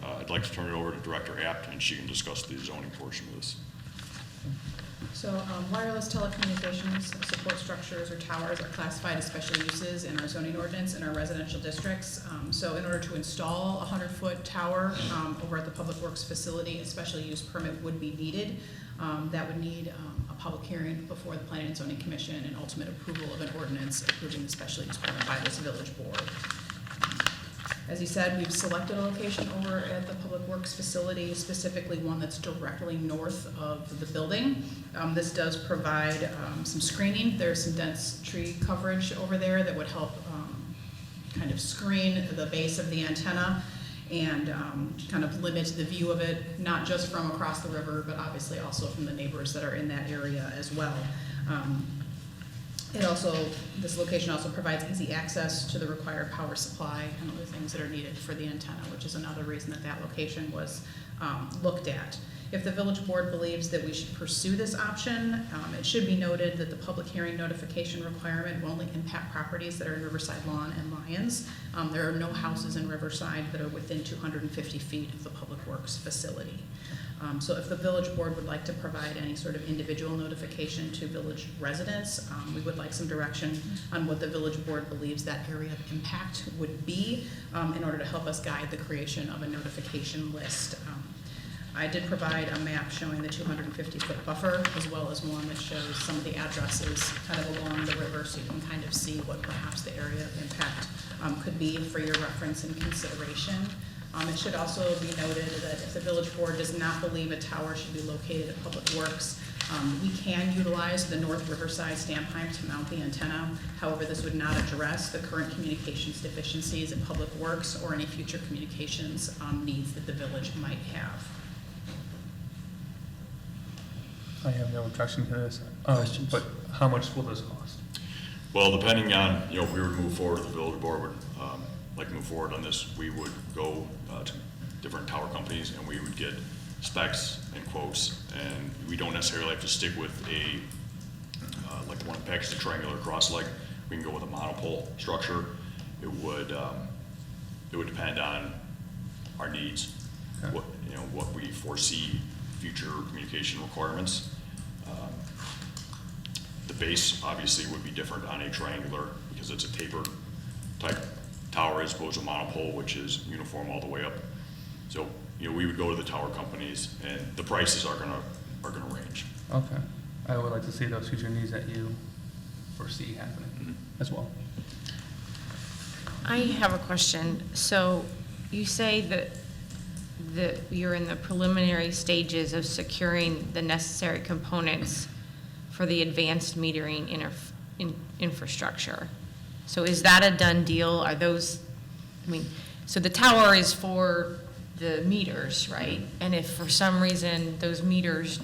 I'd like to turn it over to Director Apt, and she can discuss the zoning portion of this. So wireless telecommunications support structures or towers are classified as special uses in our zoning ordinance in our residential districts. So in order to install a 100-foot tower over at the Public Works facility, a special use permit would be needed. That would need a public hearing before the Planning and Zoning Commission and ultimate approval of an ordinance approving the special use permit by this village board. As you said, we've selected a location over at the Public Works facility, specifically one that's directly north of the building. This does provide some screening. There's some dense tree coverage over there that would help kind of screen the base of the antenna and kind of limit the view of it, not just from across the river, but obviously also from the neighbors that are in that area as well. This location also provides easy access to the required power supply and other things that are needed for the antenna, which is another reason that location was looked at. If the village board believes that we should pursue this option, it should be noted that the public hearing notification requirement will only impact properties that are in Riverside Lawn and Lyons. There are no houses in Riverside that are within 250 feet of the Public Works facility. So if the village board would like to provide any sort of individual notification to village residents, we would like some direction on what the village board believes that area of impact would be in order to help us guide the creation of a notification list. I did provide a map showing the 250-foot buffer, as well as one that shows some of the addresses kind of along the river, so you can kind of see what perhaps the area of impact could be for your reference and consideration. It should also be noted that if the village board does not believe a tower should be located at Public Works, we can utilize the North Riverside standpipe to mount the antenna. However, this would not address the current communications deficiencies at Public Works or any future communications needs that the village might have. I have no objection to this. Questions? But how much will this cost? Well, depending on, if we were to move forward, the village board would like to move forward on this, we would go to different tower companies and we would get specs and quotes, and we don't necessarily have to stick with a, like the one package, the triangular cross leg. We can go with a monopole structure. It would depend on our needs, Okay. what we foresee future communication requirements. The base obviously would be different on a triangular because it's a tapered type tower as opposed to a monopole, which is uniform all the way up. So, we would go to the tower companies and the prices are gonna range. Okay. I would like to see those future needs that you foresee happening as well. I have a question. So you say that you're in the preliminary stages of securing the necessary components for the advanced metering infrastructure. So is that a done deal? Are those, so the tower is for the meters, right? And if for some reason those meters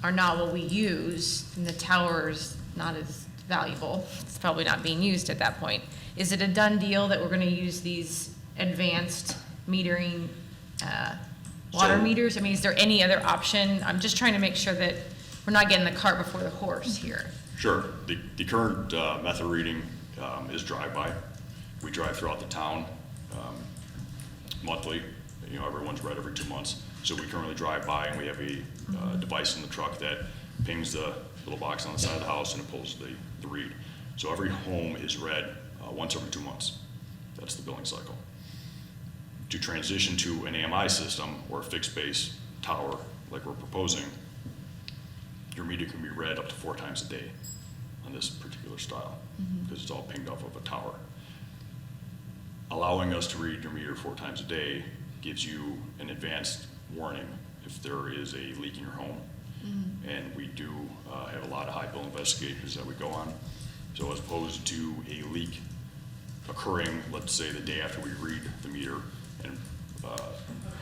are not what we use, then the tower's not as valuable. It's probably not being used at that point. Is it a done deal that we're gonna use these advanced metering water meters? Is there any other option? I'm just trying to make sure that we're not getting the cart before the horse here. Sure. The current method of reading is drive-by. We drive throughout the town monthly. Everyone's read every 2 months. So we currently drive by and we have a device in the truck that pings the little box on the side of the house and it pulls the read. So every home is read once every 2 months. That's the billing cycle. To transition to an AMI system or a fixed base tower like we're proposing, your meter can be read up to 4 times a day on this particular style because it's all pinged off of a tower. Allowing us to read your meter 4 times a day gives you an advanced warning if there is a leak in your home. And we do have a lot of high bill investigations that we go on. So as opposed to a leak occurring, let's say the day after we read the meter and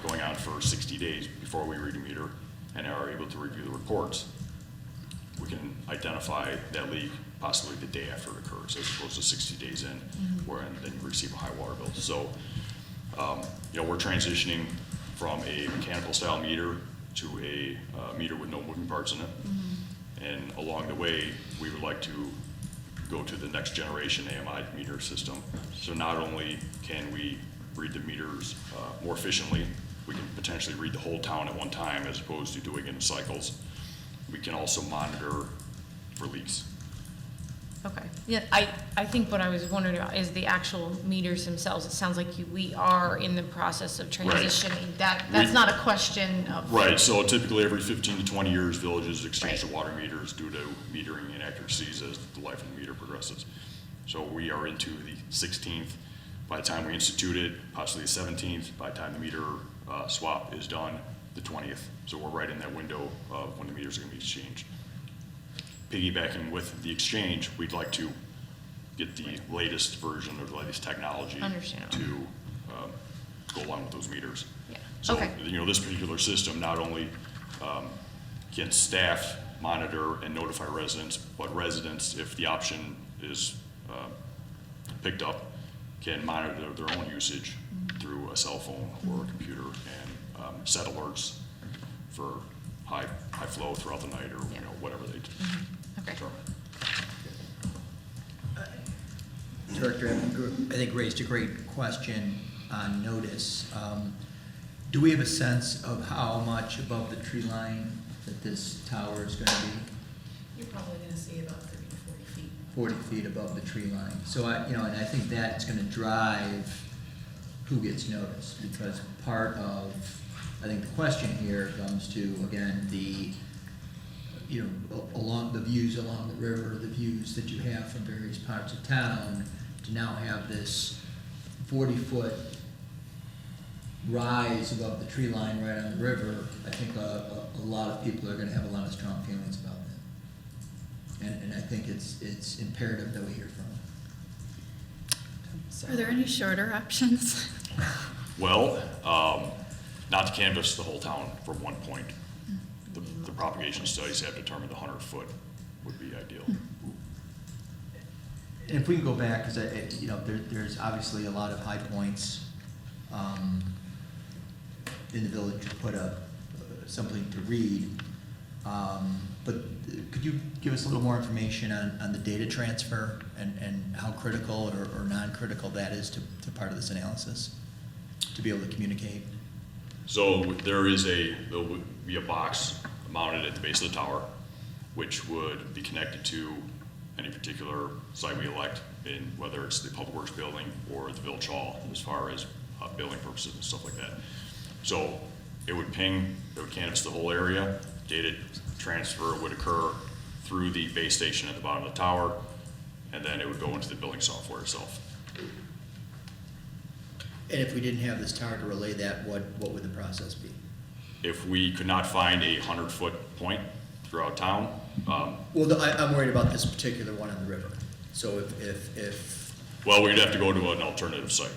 going on for 60 days before we read a meter and are able to review the reports, we can identify that leak possibly the day after it occurs as opposed to 60 days in where then you receive a high water bill. So, we're transitioning from a mechanical style meter to a meter with no moving parts in it. And along the way, we would like to go to the next generation AMI meter system. So not only can we read the meters more efficiently, we can potentially read the whole town at one time as opposed to doing it in cycles. We can also monitor for leaks. Okay. Yeah, I think what I was wondering about is the actual meters themselves. It sounds like we are in the process of transitioning. Right. That's not a question of. Right, so typically every 15 to 20 years, villages exchange the water meters due to metering inaccuracies as the life of the meter progresses. So we are into the 16th. By the time we institute it, possibly the 17th. By the time the meter swap is done, the 20th. So we're right in that window of when the meters are going to be exchanged. Piggybacking with the exchange, we'd like to get the latest version or the latest technology to go along with those meters. Yeah. So, okay. This particular system not only can staff monitor and notify residents, but residents, if the option is picked up, can monitor their own usage through a cell phone or a computer and set alerts for high flow throughout the night or whatever they determine. Director, I think raised a great question on notice. Do we have a sense of how much above the tree line that this tower is going to be? You're probably going to see about 30 to 40 feet. 40 feet above the tree line. So, and I think that's going to drive who gets noticed, because part of, I think the question here comes to, again, along the views along the river, the views that you have from various parts of town, to now have this 40-foot rise above the tree line right on the river. I think a lot of people are going to have a lot of strong feelings about that. And I think it's imperative that we hear from them. Are there any shorter options? Well, not to canvass the whole town from one point. the propagation studies have determined the 100-foot would be ideal. And if we can go back, because there's obviously a lot of high points in the village to put up something to read. But could you give us a little more information on the data transfer and how critical or non-critical that is to part of this analysis, to be able to communicate? So there'll be a box mounted at the base of the tower, which would be connected to any particular site we elect, in whether it's the Public Works building or the Village Hall, as far as building purposes and stuff like that. So it would ping, it would canvass the whole area, data transfer would occur through the base station at the bottom of the tower, and then it would go into the building software itself. And if we didn't have this tower to relay that, what would the process be? If we could not find a 100-foot point throughout town, Well, I'm worried about this particular one on the river. So if well, we'd have to go to an alternative site.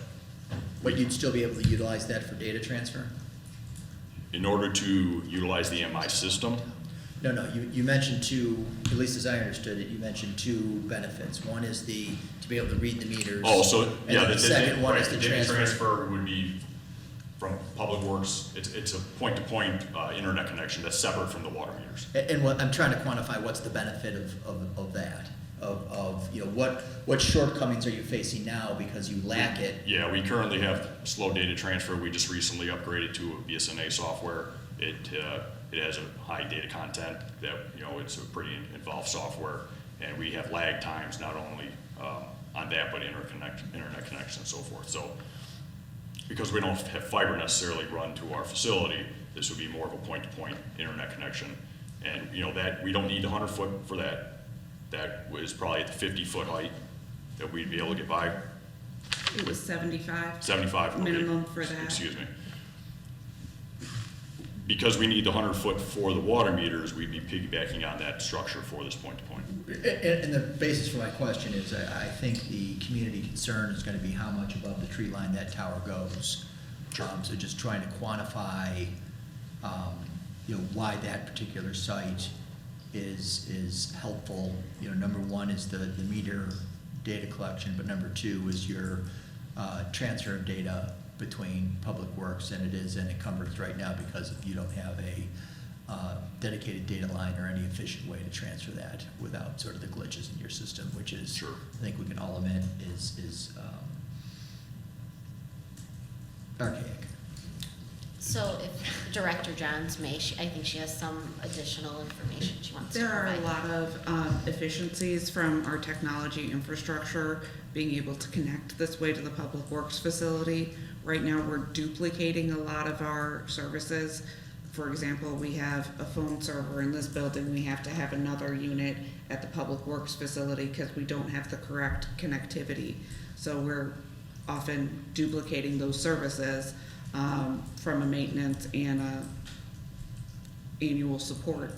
but you'd still be able to utilize that for data transfer? In order to utilize the MI system, No, you mentioned two, at least as I understood it, you mentioned two benefits. One is to be able to read the meters. oh, so, yeah, And the second one is the data transfer. transfer would be from Public Works. It's a point-to-point internet connection that's separate from the water meters. And what, I'm trying to quantify what's the benefit of that, what shortcomings are you facing now because you lack it? Yeah, we currently have slow data transfer. We just recently upgraded to a BSNA software. It has a high data content that, it's a pretty involved software. And we have lag times not only on that, but internet connection and so forth. So because we don't have fiber necessarily run to our facility, this would be more of a point-to-point internet connection. And, that we don't need 100-foot for that. That was probably at the 50-foot height that we'd be able to get by. It was 75. 75, okay. Minimum for that. Excuse me. Because we need the 100-foot for the water meters, we'd be piggybacking on that structure for this point-to-point. And the basis for my question is I think the community concern is going to be how much above the tree line that tower goes. Sure. So just trying to quantify, why that particular site is helpful. Number one is the meter data collection, but number two is your transfer of data between Public Works, and it is an encumbrance right now because you don't have a dedicated data line or any efficient way to transfer that without sort of the glitches in your system, which is, sure. I think we can all admit, is archaic. So if Director Johns may, I think she has some additional information she wants to There provide. are a lot of efficiencies from our technology infrastructure being able to connect this way to the Public Works facility. Right now, we're duplicating a lot of our services. For example, we have a phone server in this building. We have to have another unit at the Public Works facility because we don't have the correct connectivity. So we're often duplicating those services from a maintenance and a annual support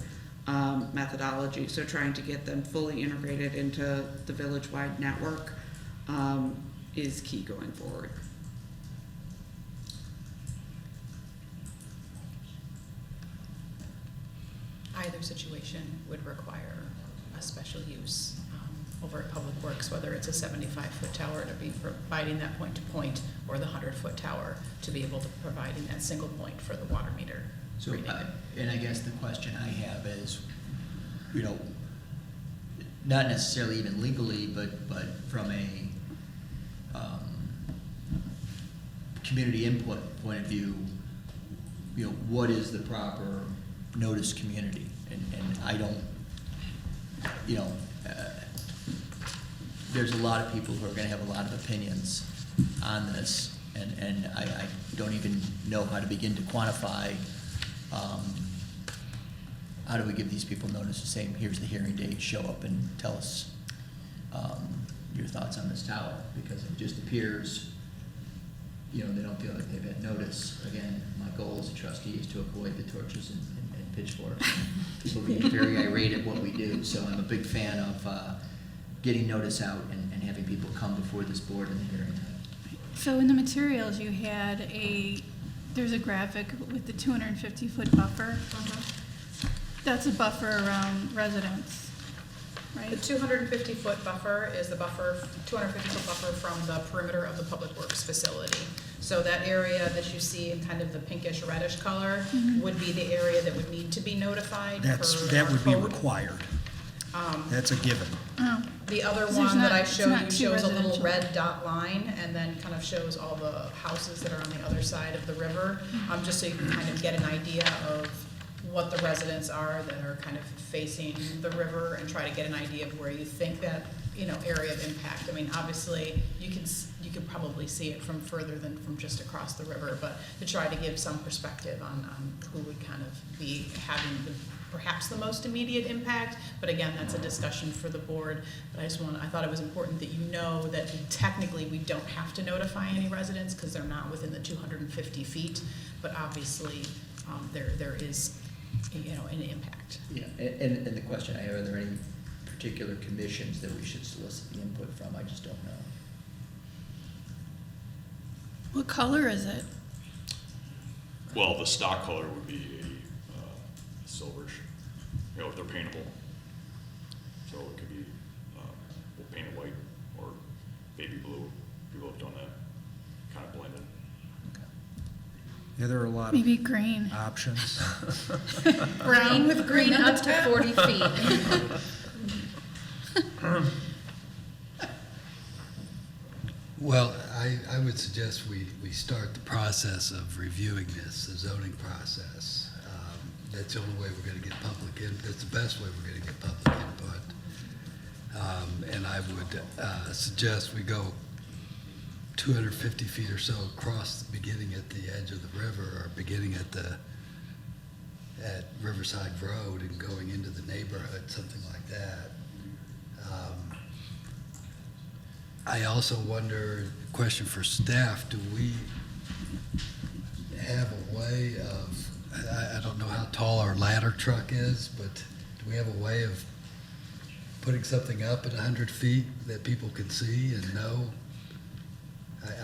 methodology. So trying to get them fully integrated into the village-wide network is key going forward. Either situation would require a special use over at Public Works, whether it's a 75-foot tower to be providing that point-to-point or the 100-foot tower to be able to providing that single point for the water meter So, reading. and I guess the question I have is, not necessarily even legally, but from a community input point of view, what is the proper notice community? And I don't, there's a lot of people who are gonna have a lot of opinions on this, and I don't even know how to begin to quantify, how do we give these people notice to say, here's the hearing date, show up and tell us your thoughts on this tower, because it just appears, they don't feel like they've had notice. Again, my goal as a trustee is to avoid the torches and pitchforks. People being very irate at what we do, so I'm a big fan of getting notice out and having people come before this board in the hearing time. So in the materials, you had there's a graphic with the 250-foot buffer. That's a buffer around residents, The right? 250-foot buffer is the buffer, 250-foot buffer from the perimeter of the Public Works facility. So that area that you see in kind of the pinkish reddish color would be the area that would need to be notified per That would be code. required. That's a given. Oh, The other So there's one that not- I it's show not you too shows a little residential. red dot line and then kind of shows all the houses that are on the other side of the river, just so you can kind of get an idea of what the residents are that are kind of facing the river and try to get an idea of where you think that, area of impact. I mean, obviously, you could probably see it from further than from just across the river, but to try to give some perspective on who would kind of be having perhaps the most immediate impact, but again, that's a discussion for the board. But I thought it was important that you know that technically we don't have to notify any residents because they're not within the 250 feet, but obviously, there is, an impact. Yeah, and the question I have, are there any particular commissions that we should solicit the input from? I just don't know. what color is it? Well, the stock color would be a silverish, if they're paintable. So it could be painted white or baby blue. People have done that, kind of blended. Yeah, there are a lot Maybe of green. options. Brown with green on up to top. 40 feet. Well, I would suggest we start the process of reviewing this, the zoning process. That's the only way we're gonna get public input. That's the best way we're gonna get public input. And I would suggest we go 250 feet or so across, beginning at the edge of the river, or beginning at Riverside Road and going into the neighborhood, something like that. I also wonder, question for staff, do we have a way of, I don't know how tall our ladder truck is, but do we have a way of putting something up at 100 feet that people can see and know?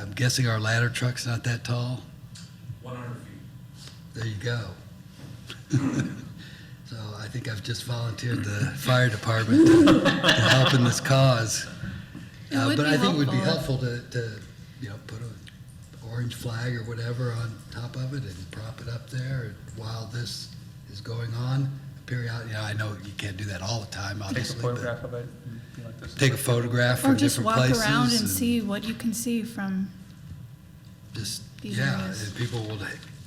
I'm guessing our ladder truck's not that tall? 100 feet. There you go. So I think I've just volunteered the fire department to help in this cause. It would But be I think it would be helpful. helpful to put an orange flag or whatever on top of it and prop it up there while this is going on. Period. I know you can't do that all the time, Take a obviously. photograph of it. And be like this. Take a photograph Or from just different walk places. around and see what you can see from, Just, these yeah, areas. and people will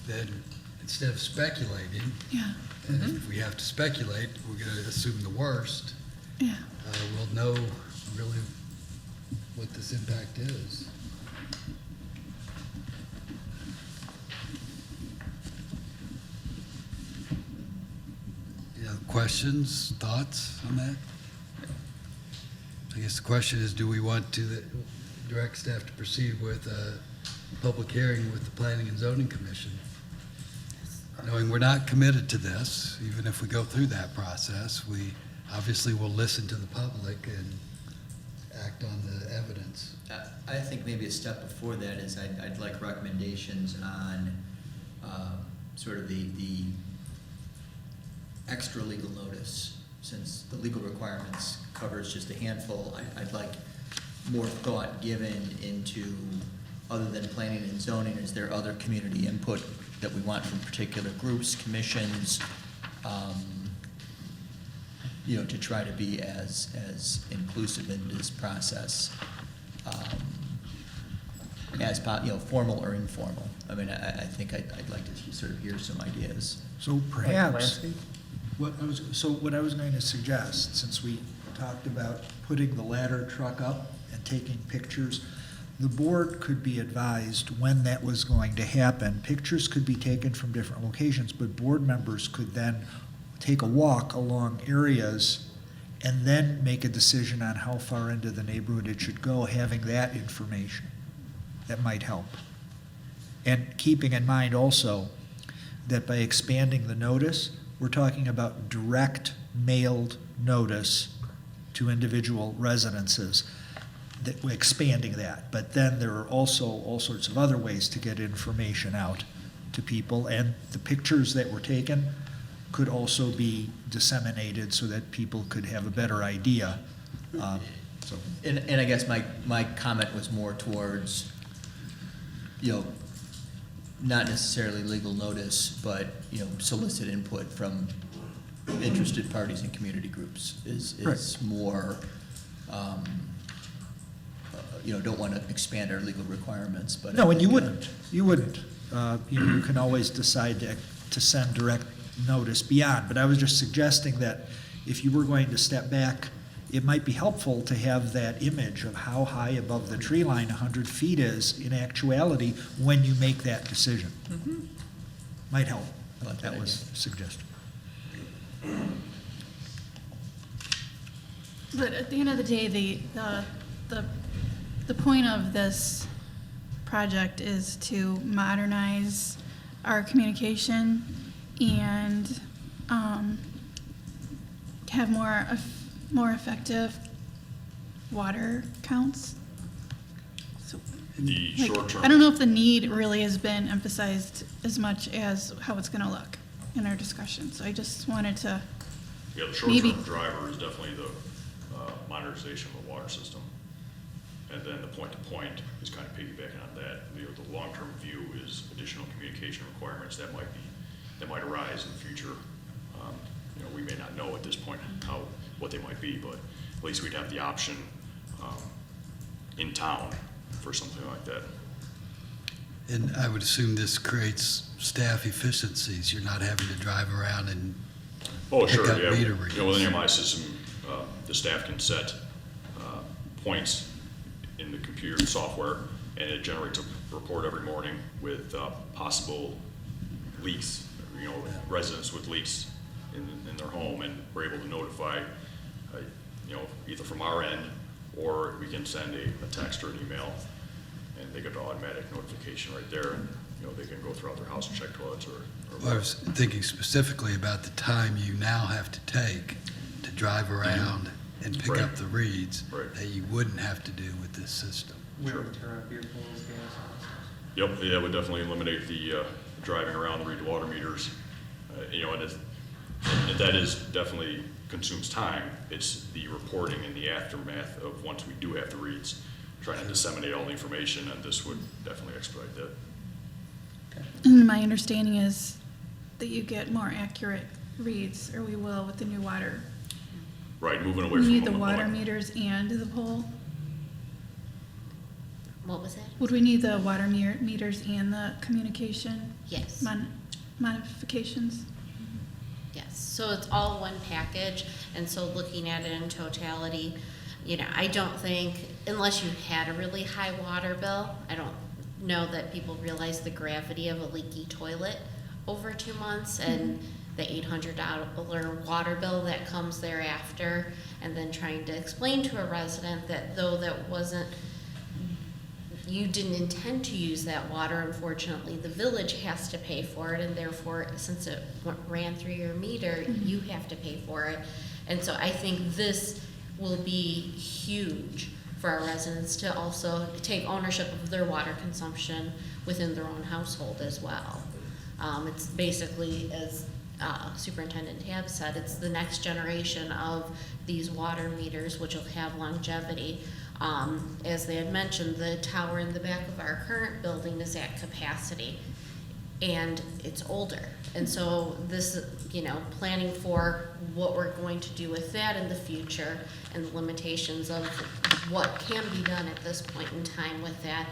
then, instead of speculating, yeah, and if we have to speculate, we're going to assume the worst. yeah. We'll know really what this impact is. Questions, thoughts on that? I guess the question is, do we want to direct staff to proceed with a public hearing with the Planning and Zoning Commission? Knowing we're not committed to this, even if we go through that process, we obviously will listen to the public and act on the evidence. I think maybe a step before that is I'd like recommendations on sort of the extra legal notice. Since the legal requirements covers just a handful, I'd like more thought given into, other than planning and zoning, is there other community input that we want from particular groups, commissions, to try to be as inclusive in this process as formal or informal. I mean, I think I'd like to sort of hear some ideas. So perhaps, landscape? what I was going to suggest, since we talked about putting the ladder truck up and taking pictures, the board could be advised when that was going to happen. Pictures could be taken from different locations, but board members could then take a walk along areas and then make a decision on how far into the neighborhood it should go, having that information. That might help. And keeping in mind also that by expanding the notice, we're talking about direct mailed notice to individual residences, that we're expanding that. But then there are also all sorts of other ways to get information out to people, and the pictures that were taken could also be disseminated so that people could have a better idea. So, And I guess my comment was more towards, not necessarily legal notice, but, solicit input from interested parties and community groups is Right. more, don't want to expand our legal requirements, but. no, and you wouldn't. You can always decide to send direct notice beyond, but I was just suggesting that if you were going to step back, it might be helpful to have that image of how high above the tree line 100 feet is in actuality when you make that decision. Might help. I like that That was suggested. But at the end of the day, the point of this project is to modernize our communication and have more effective water counts. So, The like, short term. I don't know if the need really has been emphasized as much as how it's gonna look in our discussion. So I just wanted to, Yeah, the maybe- short-term driver is definitely the modernization of the water system. And then the point-to-point is kind of piggybacking on that. The long-term view is additional communication requirements that might arise in the future. We may not know at this point what they might be, but at least we'd have the option in town for something like that. And I would assume this creates staff efficiencies. You're not having to drive around and Oh, pick sure, up yeah. meter readings. Within the MI system, the staff can set points in the computer software, and it generates a report every morning with possible leaks, residents with leaks in their home, and we're able to notify, either from our end, or we can send a text or an email, and they get an automatic notification right there, and, they can go throughout their house and check toilets or Well, I was thinking specifically about the time you now have to take to drive around and pick Right. up the reads Right. that you wouldn't have to do with this system. Wear and tear on vehicles, gas. Yep, yeah, it would definitely eliminate the driving around, read water meters, and that is definitely consumes time. It's the reporting and the aftermath of once we do have the reads, trying to disseminate all the information, and this would definitely expedite that. and my understanding is that you get more accurate reads, or we will with the new water. Right, moving away We from. need the water meters and the pole? What was that? Would we need the water meters and the communication Yes. modifications? Yes, so it's all one package, and so looking at it in totality, I don't think, unless you had a really high water bill, I don't know that people realize the gravity of a leaky toilet over 2 months, and the $800 water bill that comes thereafter, and then trying to explain to a resident that though that wasn't, you didn't intend to use that water, unfortunately, the village has to pay for it, and therefore, since it ran through your meter, you have to pay for it. And so I think this will be huge for our residents to also take ownership of their water consumption within their own household as well. It's basically, as Superintendent Tabb said, it's the next generation of these water meters, which will have longevity. As they had mentioned, the tower in the back of our current building is at capacity, and it's older. And so this, planning for what we're going to do with that in the future and the limitations of what can be done at this point in time with that.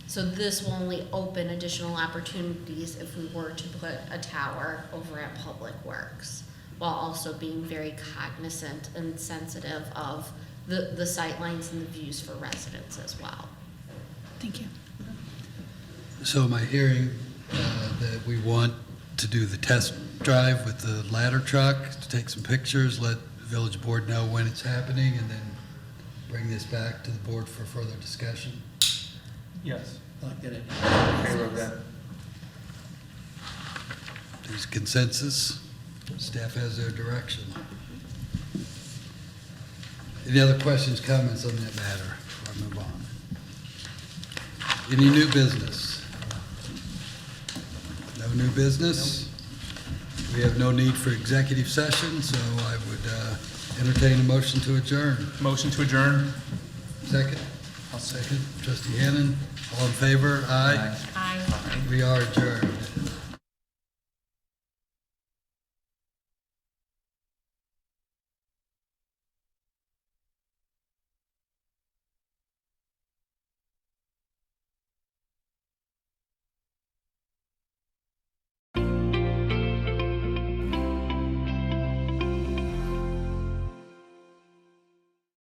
So this will only open additional opportunities if we were to put a tower over at Public Works, while also being very cognizant and sensitive of the sight lines and the views for residents as well. Thank you. So am I hearing that we want to do the test drive with the ladder truck, to take some pictures, let the village board know when it's happening, and then bring this back to the board for further discussion? Yes. Like that. In favor of that. There's consensus. Staff has their direction. Any other questions, comments on that matter before I move on? Any new business? No new business? We have no need for executive session, so I would entertain a motion to adjourn. Motion to adjourn? Second? I'll second. Trustee Hannon, all in favor? Aye. Aye. We are adjourned.